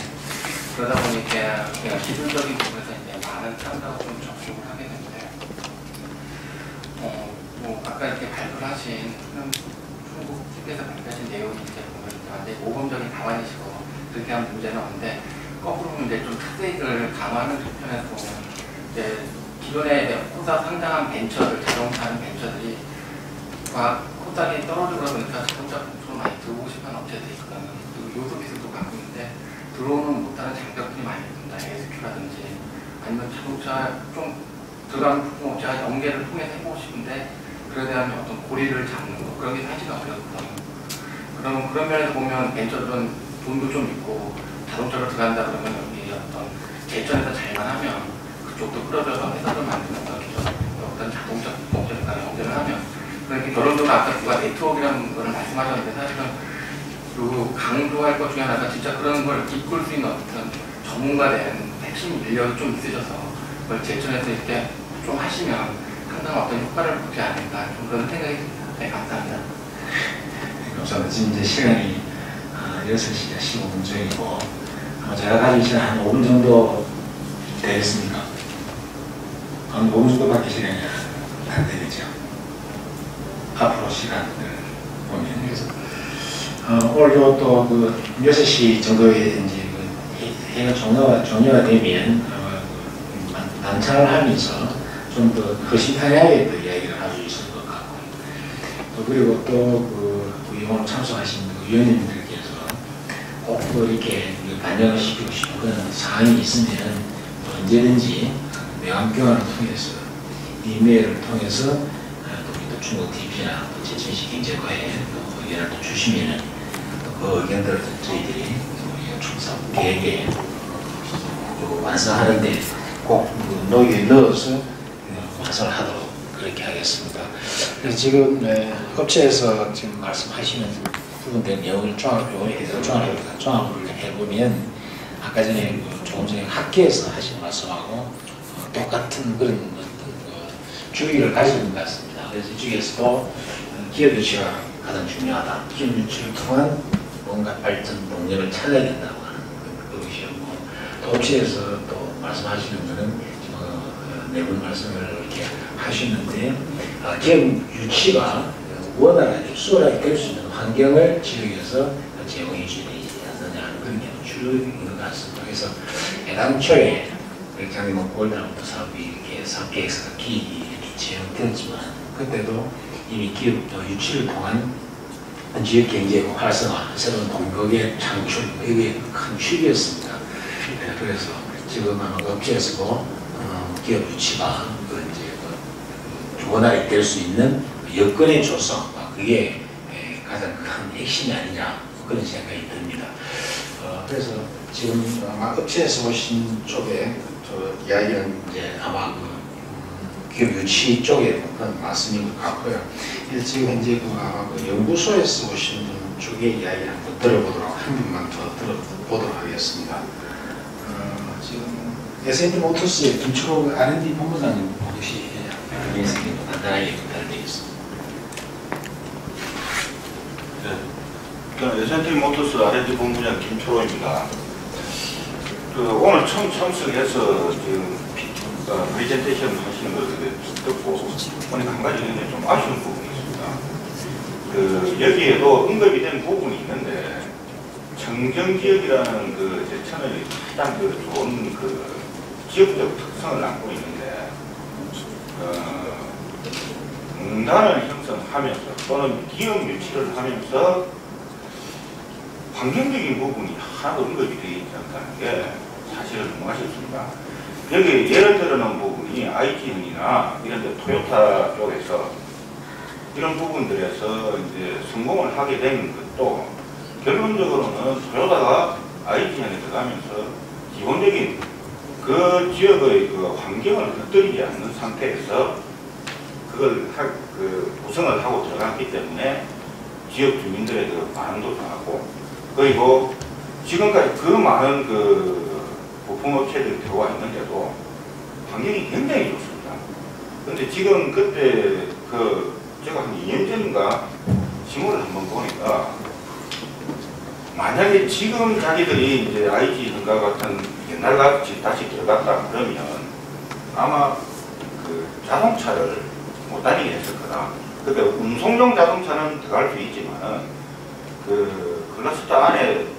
그러다 보니까 제가 기술적인 부분에서 이제 많은 사람들하고 좀 접촉을 하게 되는데 뭐 아까 이렇게 발표를 하신 중국 TV에서 발표하신 내용이 이제 보면 완전히 모범적인 답안이시고 그렇게 한 문제는 없는데 거꾸로 보면 이제 좀 특색을 강화하는 편에서 보면 이제 기존에 코사 상장한 벤처들, 자동차하는 벤처들이 코사에 떨어지다 보니까 자동차 부품을 많이 들어오고 싶은 업체들이 있거든요. 그리고 요소 기술도 갖고 있는데 들어오는 못하는 장벽들이 많이 있습니다. SQ라든지 아니면 자동차 좀 들어가는 부품 업체와 연계를 통해서 해보고 싶은데 그에 대한 어떤 고리를 잡는 거 그런 게 사실은 어렵거든요. 그러면 그런 면에서 보면 벤처들은 돈도 좀 있고 자동차로 들어간다 그러면 여기 어떤 제천에서 잘만 하면 그쪽도 끌어줘서 회사를 만드는 어떤 자동차 업체들과 연결을 하면 그렇게 결론적으로 아까 누가 네트워크라는 걸 말씀하셨는데 사실은 그 강조할 것 중에 하나가 진짜 그런 걸 이끌 수 있는 어떤 전문가된 핵심 인력이 좀 있으셔서 그걸 제천에서 이렇게 좀 하시면 상당한 어떤 효과를 보지 않을까 좀 그런 생각이 듭니다. 네, 감사합니다. 네, 감사합니다. 지금 이제 시간이 6시 15분 중이고 제가 가진 시간 한 5분 정도 되겠습니까? 한 5분 정도밖에 시간이 안 되겠죠. 앞으로 시간을 보면 그래서 오늘 또 그 6시 정도에 이제 해가 종료가 되면 난창을 하면서 좀 더 허심탄회하게 또 이야기를 할 수 있을 것 같고 또 그리고 또 그 오늘 참석하신 위원님들께서 꼭 이렇게 반영을 시키고 싶은 그런 사항이 있으면 언제든지 명함교환을 통해서 이메일을 통해서 또 중국 TV나 또 제천시 경제과에 또 의견을 또 주시면은 또 그 의견들을 저희들이 총사 계획에 완성하는데 꼭 노기에 넣어서 완성을 하도록 그렇게 하겠습니다. 그래서 지금 업체에서 지금 말씀하시는 부분들 내용을 종합을 해보면 아까 전에 조금 전에 학계에서 하신 말씀하고 똑같은 그런 주의를 가지고 있는 것 같습니다. 그래서 이쪽에서도 기업 유치가 가장 중요하다. 기업 유치를 통한 뭔가 발전 동력을 찾아야 된다고 하는 것이었고 또 업체에서 또 말씀하시는 것은 네 분 말씀을 이렇게 하시는데 기업 유치가 원활하게 수월하게 될 수 있는 환경을 지역에서 제공해 주셔야 되지 않느냐 하는 그런 게 주요인 것 같습니다. 그래서 애당초에 작년 9월달부터 사업이 이렇게 사업 계획서가 진행되었지만 그때도 이미 기업 유치를 통한 지역 경제 활성화, 새로운 동력의 창출 이게 큰 축이었습니다. 그래서 지금 아마 업체에서도 기업 유치가 원활하게 될 수 있는 여건의 조성 그게 가장 큰 핵심이 아니냐 그런 생각이 듭니다. 그래서 지금 아마 업체에서 오신 쪽에 저 이야기는 이제 아마 기업 유치 쪽에 그런 말씀인 것 같고요. 지금 현재 그 연구소에서 오신 분 쪽의 이야기 한번 들어보도록 한 분만 더 들어보도록 하겠습니다. 지금 S&T 모터스의 김철호 R&D 본부장님 혹시 간단하게 부탁드리겠습니다. 저는 S&T 모터스 R&D 본부장 김철호입니다. 오늘 처음 참석해서 지금 프레젠테이션 하시는 것을 듣고 보니까 한 가지 좀 아쉬운 부분이 있습니다. 여기에도 언급이 된 부분이 있는데 청정지역이라는 제천의 가장 좋은 지역적 특성을 안고 있는데 공단을 형성하면서 또는 기업 유치를 하면서 환경적인 부분이 하나도 언급이 되어 있지 않다는 게 사실은 너무 아쉽습니다. 여기 예를 들어놓은 부분이 IT현이나 이런 데 토요타 쪽에서 이런 부분들에서 이제 성공을 하게 된 것도 결론적으로는 토요타가 IT현에 들어가면서 기본적인 그 지역의 환경을 흩뜨리지 않는 상태에서 그걸 구성을 하고 들어갔기 때문에 지역 주민들의 반응도 좋았고, 그리고 지금까지 그 많은 부품업체들이 들어와 있는데도 환경이 굉장히 좋습니다. 근데 지금 그때 제가 한 2년 전인가 신문을 한번 보니까 만약에 지금 자기들이 이제 IT현과 같은 옛날같이 다시 들어갔다 그러면 아마 자동차를 못 다니게 했을 거다. 그러니까 운송용 자동차는 들어갈 수 있지만은 클러스터 안에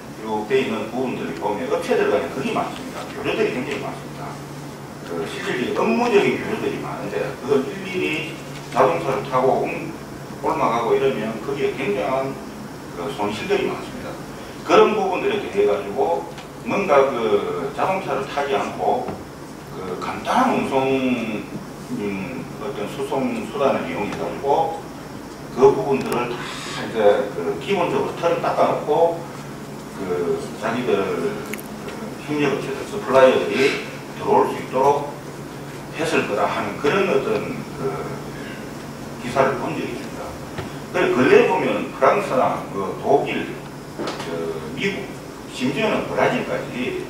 돼 있는 부분들을 보면 업체들 간에 그게 많습니다. 교류들이 굉장히 많습니다. 실질적인 업무적인 교류들이 많은데 그걸 일일이 자동차를 타고 올라가고 이러면 거기에 굉장한 손실들이 많습니다. 그런 부분들에 대해 가지고 뭔가 자동차를 타지 않고 간단한 운송 어떤 수송 수단을 이용해 가지고 그 부분들을 다 이제 기본적으로 털을 닦아놓고 자기들 협력업체들 서플라이어들이 들어올 수 있도록 했을 거다 하는 그런 어떤 기사를 본 적이 있습니다. 그래서 근래에 보면 프랑스나 독일, 미국, 심지어는 브라질까지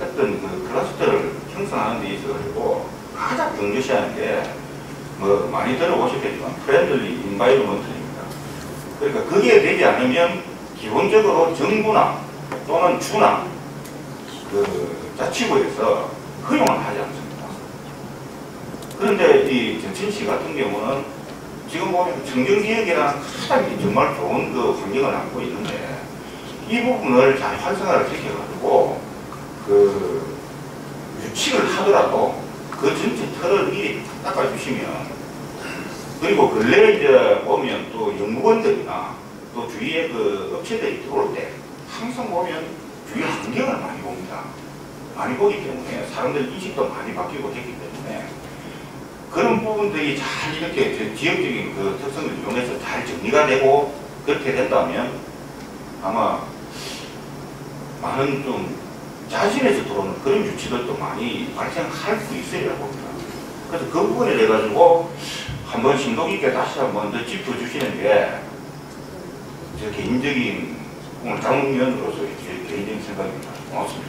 어떤 클러스터를 형성하는 데 있어가지고 가장 중요시하는 게 많이 들어보셨겠지만 프렌들리 인바이러먼트입니다. 그러니까 그게 되지 않으면 기본적으로 정부나 또는 주나 자치구에서 허용을 하지 않습니다. 그런데 이 제천시 같은 경우는 지금 보면 청정지역이라는 가장 정말 좋은 환경을 안고 있는데 이 부분을 잘 활성화를 시켜가지고 유치를 하더라도 그 전체 틀을 미리 닦아주시면, 그리고 근래에 이제 보면 또 연구원들이나 또 주위에 업체들이 들어올 때 항상 보면 주위 환경을 많이 봅니다. 많이 보기 때문에 사람들 인식도 많이 바뀌고 했기 때문에 그런 부분들이 잘 이렇게 지역적인 특성을 이용해서 잘 정리가 되고 그렇게 된다면 아마 많은 좀 자신에서 들어오는 그런 유치들도 많이 발생할 수 있으리라고 봅니다. 그래서 그 부분에 대해 가지고 한번 심도 깊게 다시 한번 더 짚어주시는 게 제 개인적인 오늘 당원위원으로서 제 개인적인 생각입니다. 고맙습니다.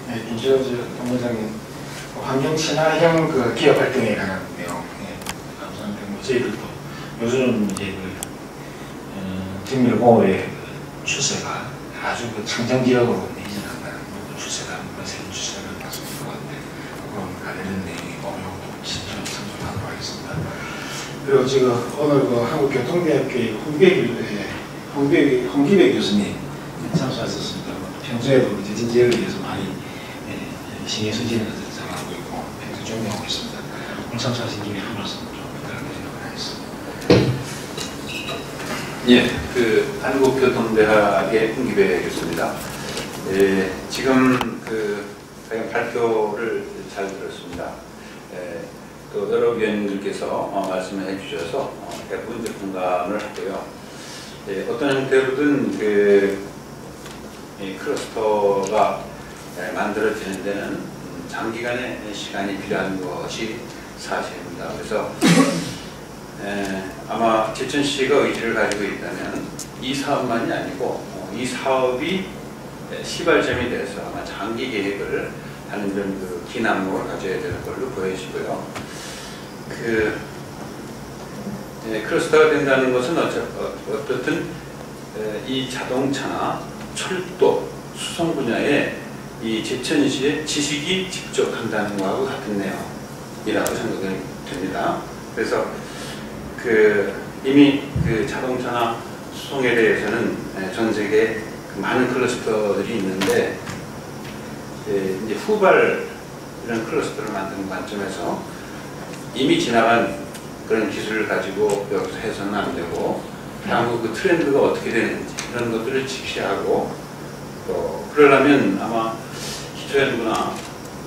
네, 김철호 본부장님, 환경 친화형 기업 활동에 관한 내용, 감사합니다. 저희들도 요즘 이제 정밀공업의 추세가 아주 청정지역으로 내진한다는 추세가 새로운 추세가 나왔습니다. 그런 관련된 내용이 오늘도 진짜 참석하도록 하겠습니다. 그리고 지금 오늘 한국교통대학교의 홍기백 교수님 참석하셨습니다. 평소에도 제천 지역에 대해서 많이 신경 쓰시는 것을 잘 알고 있고 평소 존경하고 있습니다. 오늘 참석하신 김에 한 말씀 좀 부탁드리도록 하겠습니다. 예, 한국교통대학의 홍기백 교수입니다. 지금 발표를 잘 들었습니다. 또 여러 위원님들께서 말씀을 해주셔서 대부분 공감을 하고요. 어떤 형태로든 클러스터가 만들어지는 데는 장기간의 시간이 필요한 것이 사실입니다. 그래서 아마 제천시가 의지를 가지고 있다면 이 사업만이 아니고 이 사업이 시발점이 돼서 아마 장기 계획을 하는 그 긴 안목을 가져야 되는 걸로 보여지고요. 클러스터가 된다는 것은 어떻든 이 자동차나 철도, 수송 분야에 이 제천시의 지식이 직접 한다는 것하고 같은 내용이라고 생각이 됩니다. 그래서 이미 자동차나 수송에 대해서는 전 세계 많은 클러스터들이 있는데 이제 후발 이런 클러스터를 만드는 관점에서 이미 지나간 그런 기술을 가지고 여기서 해서는 안 되고 향후 그 트렌드가 어떻게 되는지 이런 것들을 직시하고 또 그러려면 아마 기초연구나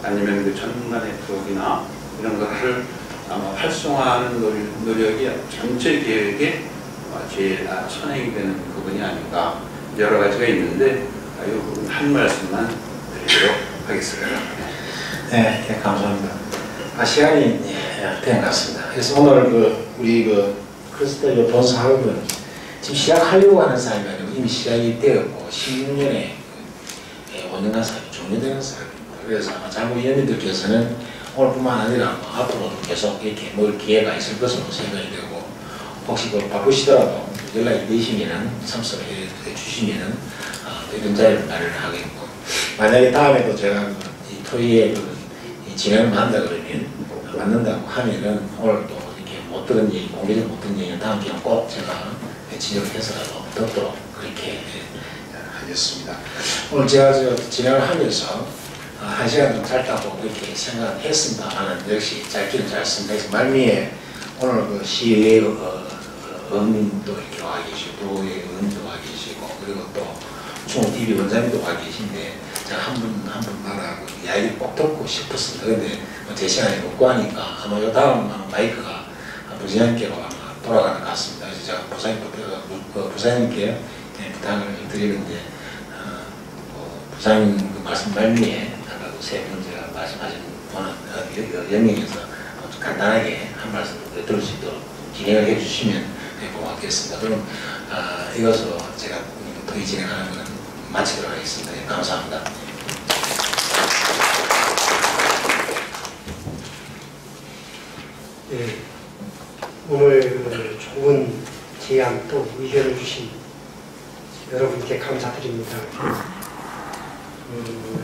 아니면 그 전문가 네트워크나 이런 것들을 아마 활성화하는 노력이 전체 계획에 제일 선행이 되는 부분이 아닌가 여러 가지가 있는데 이 부분 한 말씀만 드리도록 하겠습니다. 네, 감사합니다. 시간이 된 것 같습니다. 그래서 오늘 우리 클러스터 본 사업은 지금 시작하려고 하는 사업이 아니고 이미 시작이 되었고 16년에 원년한 사업이 종료되는 사업입니다. 그래서 아마 장부위원님들께서는 오늘뿐만 아니라 앞으로도 계속 이렇게 먹을 기회가 있을 것으로 생각이 되고 혹시 바쁘시더라도 연락이 되시면 참석해 주시면 이런 자리를 마련하겠고 만약에 다음에도 제가 이 토의에 진행을 한다 그러면 맞는다고 하면은 오늘 또 이렇게 못 들은 얘기, 공개적으로 못 들은 얘기는 다음 기회에 꼭 제가 지적을 해서라도 듣도록 그렇게 하겠습니다. 오늘 제가 진행을 하면서 1시간 좀 짧다고 그렇게 생각했습니다만 역시 짧기는 짧습니다. 그래서 말미에 오늘 시의회 의원님도 이렇게 와 계시고 도의 의원님도 와 계시고 그리고 또 충북TV 원장님도 와 계신데 제가 한 분마다 이야기를 꼭 듣고 싶었습니다. 근데 제 시간이 없고 하니까 아마 이 다음 마이크가 부장님께로 아마 돌아가는 것 같습니다. 그래서 제가 부장님께 부탁을 드리는데 부장님 말씀 말미에 아까 세 번째가 말씀하신 연명에서 간단하게 한 말씀 들을 수 있도록 진행을 해주시면 고맙겠습니다. 그럼 이것으로 제가 토의 진행하는 것은 마치도록 하겠습니다. 감사합니다. 네, 오늘 좋은 제안 또 의견을 주신 여러분께 감사드립니다.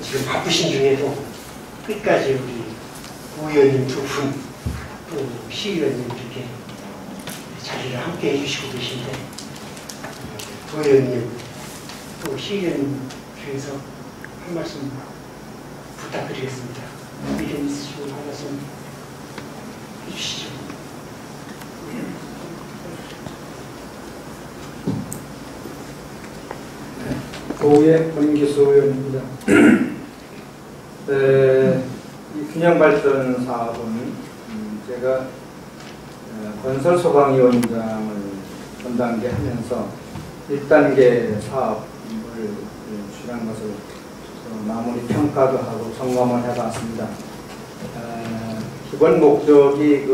지금 바쁘신 중에도 끝까지 우리 부의원님 두 분, 또 시의원님 이렇게 자리를 함께 해주시고 계신데 부의원님 또 시의원님 중에서 한 말씀 부탁드리겠습니다. 의견 있으시면 한 말씀 해주시죠. 도의 권기수 의원입니다. 이 균형발전 사업은 제가 건설소방위원장을 담당하면서 1단계 사업을 추진한 것을 마무리 평가도 하고 점검을 해봤습니다. 기본 목적이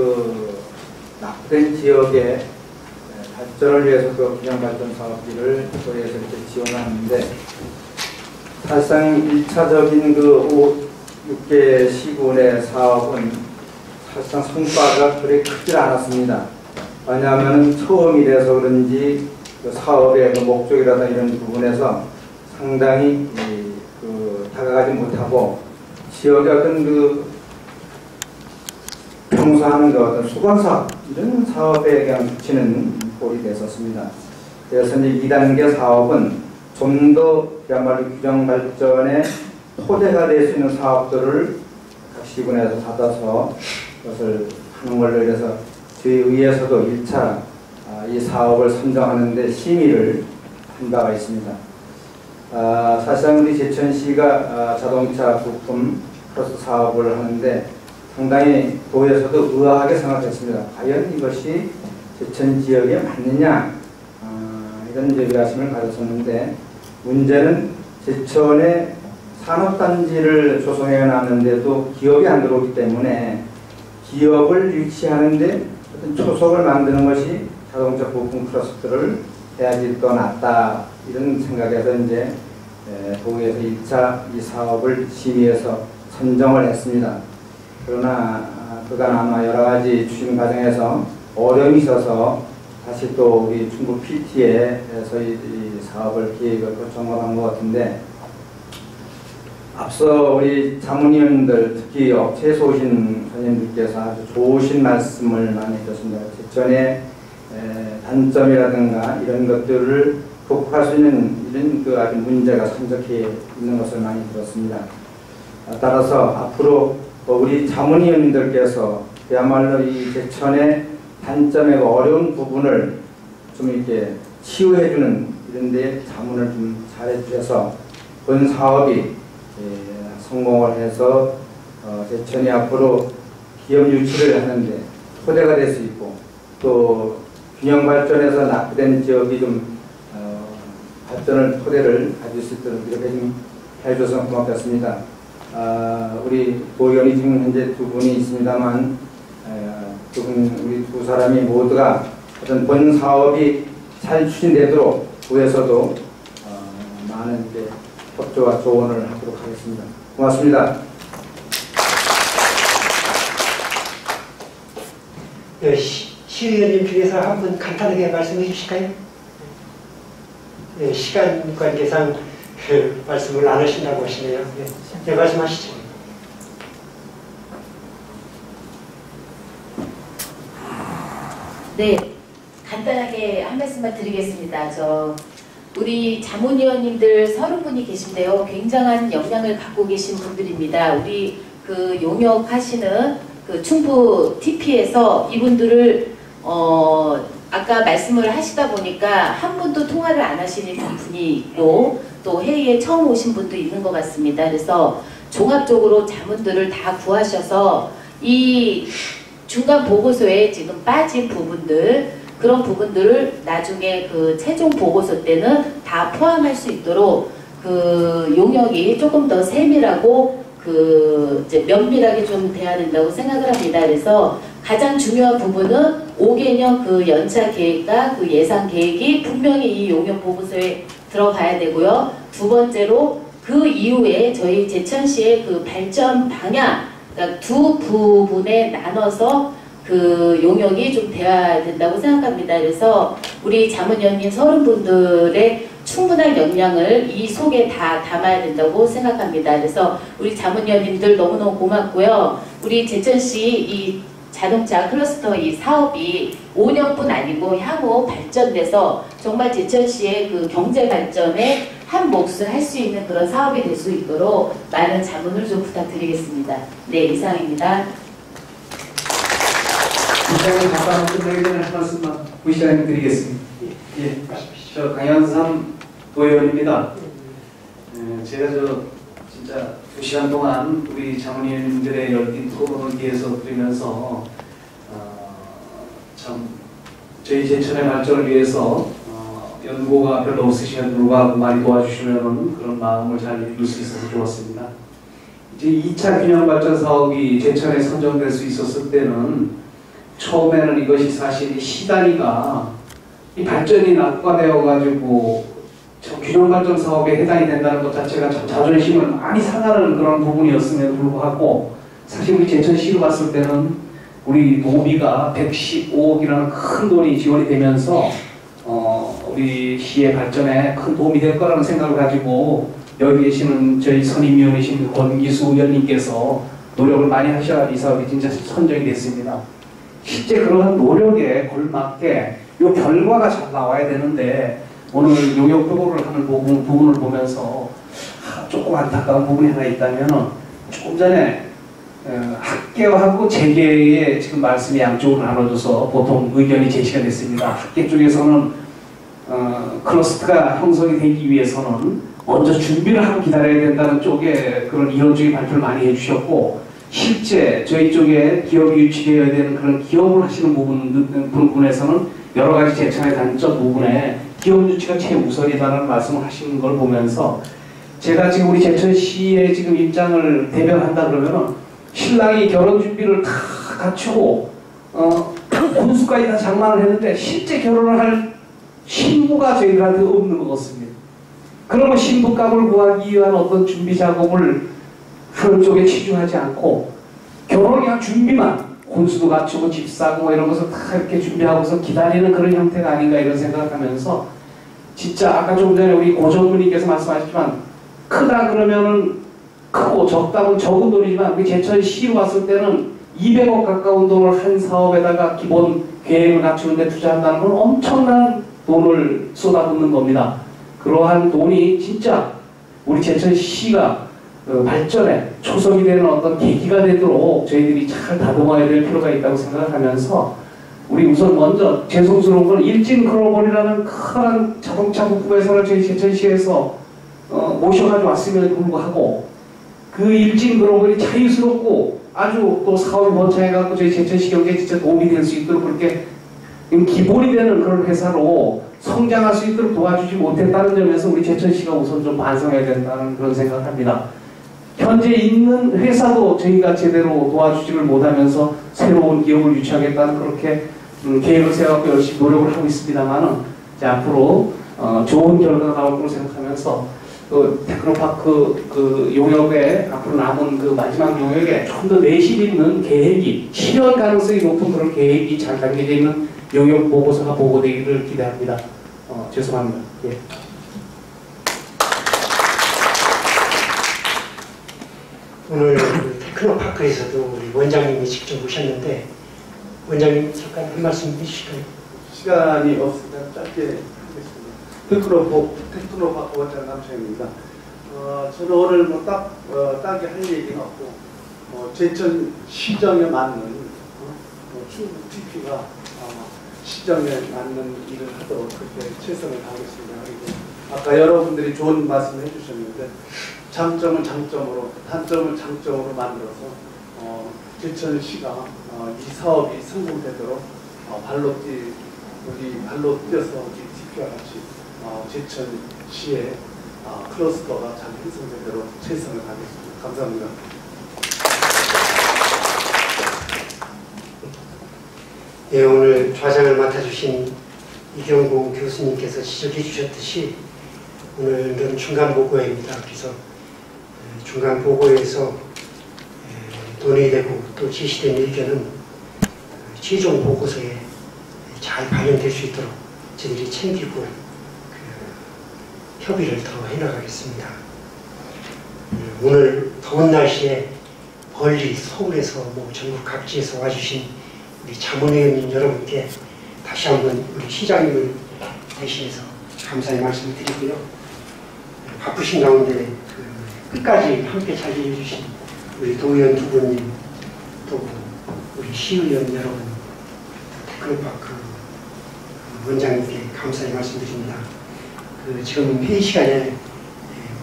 낙후된 지역의 발전을 위해서 균형발전 사업비를 도에서 이렇게 지원하는데 사실상 1차적인 6개 시군의 사업은 사실상 성과가 그리 크지 않았습니다. 왜냐하면 처음이라서 그런지 사업의 목적이라든가 이런 부분에서 상당히 다가가지 못하고 지역의 어떤 평소 하는 어떤 수건사업 이런 사업에 그냥 붙이는 꼴이 됐었습니다. 그래서 이제 2단계 사업은 좀 더 그야말로 규정 발전의 토대가 될 수 있는 사업들을 각 시군에서 받아서 그것을 하는 걸로 해서 저희 의회에서도 1차 이 사업을 선정하는 데 심의를 한 바가 있습니다. 사실상 우리 제천시가 자동차 부품 크로스 사업을 하는데 상당히 도에서도 의아하게 생각했습니다. 과연 이것이 제천 지역에 맞느냐 이런 의아심을 가졌었는데 문제는 제천에 산업단지를 조성해 놨는데도 기업이 안 들어오기 때문에 기업을 유치하는데 어떤 초석을 만드는 것이 자동차 부품 클러스터를 해야지 더 낫다 이런 생각에서 이제 도에서 1차 이 사업을 심의해서 선정을 했습니다. 그러나 그간 아마 여러 가지 추진 과정에서 어려움이 있어서 다시 또 우리 충북 PT에서 이 사업을 기획을 정합한 것 같은데, 앞서 우리 자문위원들 특히 업체에서 오신 선생님들께서 아주 좋으신 말씀을 많이 해주셨습니다. 제천의 단점이라든가 이런 것들을 극복할 수 있는 이런 그 아주 문제가 산적해 있는 것을 많이 들었습니다. 따라서 앞으로 우리 자문위원님들께서 그야말로 이 제천의 단점의 어려운 부분을 좀 이렇게 치유해주는 이런 데 자문을 좀 잘해주셔서 본 사업이 성공을 해서 제천이 앞으로 기업 유치를 하는데 토대가 될 수 있고, 또 균형 발전에서 낙후된 지역이 좀 발전을 토대를 가질 수 있도록 이렇게 좀 해줘서 고맙겠습니다. 우리 도의원이 지금 현재 두 분이 있습니다만 우리 두 사람이 모두가 어떤 본 사업이 잘 추진되도록 부에서도 많은 이제 협조와 조언을 하도록 하겠습니다. 고맙습니다. 네, 시의원님 중에서 한 분 간단하게 말씀해 주실까요? 네, 시간 관계상 말씀을 안 하신다고 하시네요. 네, 말씀하시죠. 네, 간단하게 한 말씀만 드리겠습니다. 우리 자문위원님들 30분이 계신데요. 굉장한 역량을 갖고 계신 분들입니다. 우리 그 용역하시는 그 충북 TP에서 이분들을 아까 말씀을 하시다 보니까 한 분도 통화를 안 하시는 분이 있고, 또 회의에 처음 오신 분도 있는 것 같습니다. 그래서 종합적으로 자문들을 다 구하셔서 이 중간 보고서에 지금 빠진 부분들, 그런 부분들을 나중에 그 최종 보고서 때는 다 포함할 수 있도록 그 용역이 조금 더 세밀하고 그 이제 면밀하게 좀 돼야 된다고 생각을 합니다. 그래서 가장 중요한 부분은 5개년 그 연차 계획과 그 예산 계획이 분명히 이 용역 보고서에 들어가야 되고요. 두 번째로 그 이후에 저희 제천시의 그 발전 방향, 그러니까 두 부분에 나눠서 그 용역이 좀 돼야 된다고 생각합니다. 그래서 우리 자문위원님 30분들의 충분한 역량을 이 속에 다 담아야 된다고 생각합니다. 그래서 우리 자문위원님들 너무너무 고맙고요. 우리 제천시 이 자동차 클러스터 이 사업이 5년뿐 아니고 향후 발전돼서 정말 제천시의 그 경제 발전에 한 몫을 할 수 있는 그런 사업이 될 수 있도록 많은 자문을 좀 부탁드리겠습니다. 네, 이상입니다. 시장을 잠깐 끝내기 전에 한 말씀만 부시장님 드리겠습니다. 예, 저 강현삼 도의원입니다. 제가 진짜 2시간 동안 우리 자문위원님들의 열띤 토론을 위해서 드리면서 참 저희 제천의 발전을 위해서 연고가 별로 없으시면 불구하고 많이 도와주시면 그런 마음을 잘 이룰 수 있어서 좋았습니다. 이제 2차 균형 발전 사업이 제천에 선정될 수 있었을 때는 처음에는 이것이 사실 시단위가 이 발전이 낙후되어가지고 균형 발전 사업에 해당이 된다는 것 자체가 참 자존심을 많이 상하는 그런 부분이었음에도 불구하고, 사실 우리 제천시로 봤을 때는 우리 노비가 115억이라는 큰 돈이 지원이 되면서 우리 시의 발전에 큰 도움이 될 거라는 생각을 가지고 여기 계시는 저희 선임위원이신 권기수 위원님께서 노력을 많이 하셔야 이 사업이 진짜 선정이 됐습니다. 실제 그런 노력에 걸맞게 이 결과가 잘 나와야 되는데, 오늘 용역 표고를 하는 부분을 보면서 조금 안타까운 부분이 하나 있다면, 조금 전에 학계하고 재계의 지금 말씀이 양쪽으로 나눠져서 보통 의견이 제시가 됐습니다. 학계 쪽에서는 클러스터가 형성이 되기 위해서는 먼저 준비를 하고 기다려야 된다는 쪽에 그런 이론적인 발표를 많이 해주셨고, 실제 저희 쪽에 기업이 유치되어야 되는 그런 기업을 하시는 부분에서는 여러 가지 제천의 단점 부분에 기업 유치가 최우선이다라는 말씀을 하시는 걸 보면서, 제가 지금 우리 제천시의 지금 입장을 대변한다 그러면은 신랑이 결혼 준비를 다 다 갖추고 혼수까지 다 장만을 했는데 실제 결혼을 할 신부가 저희들한테 없는 것 같습니다. 그러면 신부감을 구하기 위한 어떤 준비 작업을 하는 쪽에 치중하지 않고 결혼을 위한 준비만 혼수도 갖추고 집 사고 이런 것을 다 이렇게 준비하고서 기다리는 그런 형태가 아닌가 이런 생각을 하면서 진짜 아까 좀 전에 우리 고 전무님께서 말씀하셨지만 크다 그러면은 크고 적다면 적은 돈이지만 우리 제천시로 왔을 때는 200억 가까운 돈을 한 사업에다가 기본 계획을 갖추는 데 투자한다는 건 엄청난 돈을 쏟아붓는 겁니다. 그러한 돈이 진짜 우리 제천시가 발전에 초석이 되는 어떤 계기가 되도록 저희들이 잘 다듬어야 될 필요가 있다고 생각하면서 우리 우선 먼저 죄송스러운 건 일진글로벌이라는 큰 자동차 부품 회사를 저희 제천시에서 모셔가지고 왔음에도 불구하고 그 일진글로벌이 자유스럽고 아주 또 사업이 번창해갖고 저희 제천시 경제에 진짜 도움이 될 수 있도록 그렇게 기본이 되는 그런 회사로 성장할 수 있도록 도와주지 못했다는 점에서 우리 제천시가 우선 좀 반성해야 된다는 그런 생각을 합니다. 현재 있는 회사도 저희가 제대로 도와주지를 못하면서 새로운 기업을 유치하겠다는 그렇게 계획을 세워갖고 열심히 노력을 하고 있습니다만은 앞으로 좋은 결과가 나올 거로 생각하면서 테크노파크 용역에 앞으로 남은 그 마지막 용역에 좀 더 내실 있는 계획이 실현 가능성이 높은 그런 계획이 잘 담겨져 있는 용역 보고서가 보고되기를 기대합니다. 죄송합니다. 예. 오늘 테크노파크에서도 우리 원장님이 직접 오셨는데 원장님 잠깐 한 말씀 해주실까요? 시간이 없으니까 짧게 하겠습니다. 테크노파크 원장 남창입니다. 저는 오늘 딱히 할 얘기는 없고 제천 시정에 맞는 충북 TP가 시정에 맞는 일을 하도록 그렇게 최선을 다하겠습니다. 그리고 아까 여러분들이 좋은 말씀을 해주셨는데 장점은 장점으로, 단점은 장점으로 만들어서 제천시가 이 사업이 성공되도록 우리 발로 뛰어서 우리 TP와 같이 제천시의 클러스터가 잘 형성되도록 최선을 다하겠습니다. 감사합니다. 네, 오늘 좌장을 맡아주신 이경구 교수님께서 지적해 주셨듯이 오늘은 중간 보고회입니다. 그래서 중간 보고에서 논의되고 또 제시된 의견은 최종 보고서에 잘 반영될 수 있도록 저희들이 챙기고 협의를 더 해나가겠습니다. 오늘 더운 날씨에 멀리 서울에서 전국 각지에서 와주신 우리 자문위원님 여러분께 다시 한번 우리 시장님을 대신해서 감사의 말씀을 드리고요. 바쁘신 가운데 끝까지 함께 자리해 주신 우리 도의원 두 분님, 또 우리 시의원 여러분, 테크노파크 원장님께 감사의 말씀드립니다. 지금 회의 시간에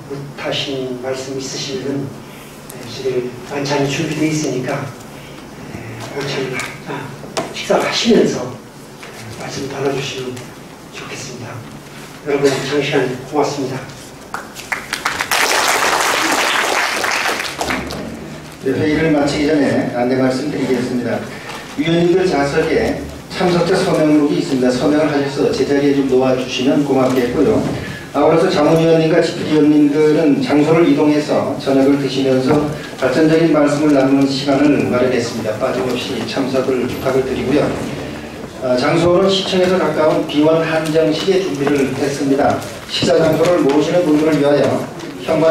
못하신 말씀 있으시면 저희 반찬이 준비되어 있으니까 반찬 식사를 하시면서 말씀 나눠주시면 좋겠습니다. 여러분 장시간 고맙습니다. 네, 회의를 마치기 전에 안내 말씀드리겠습니다. 위원님들 좌석에 참석자 서명록이 있습니다. 서명을 하셔서 제자리에 좀 놓아주시면 고맙겠고요. 아울러서 자문위원님과 집필위원님들은 장소를 이동해서 저녁을 드시면서 발전적인 말씀을 나누는 시간을 마련했습니다. 빠짐없이 참석을 부탁드리고요. 장소는 시청에서 가까운 비원 한정식의 준비를 했습니다. 식사 장소를 모르시는 분들을 위하여 현관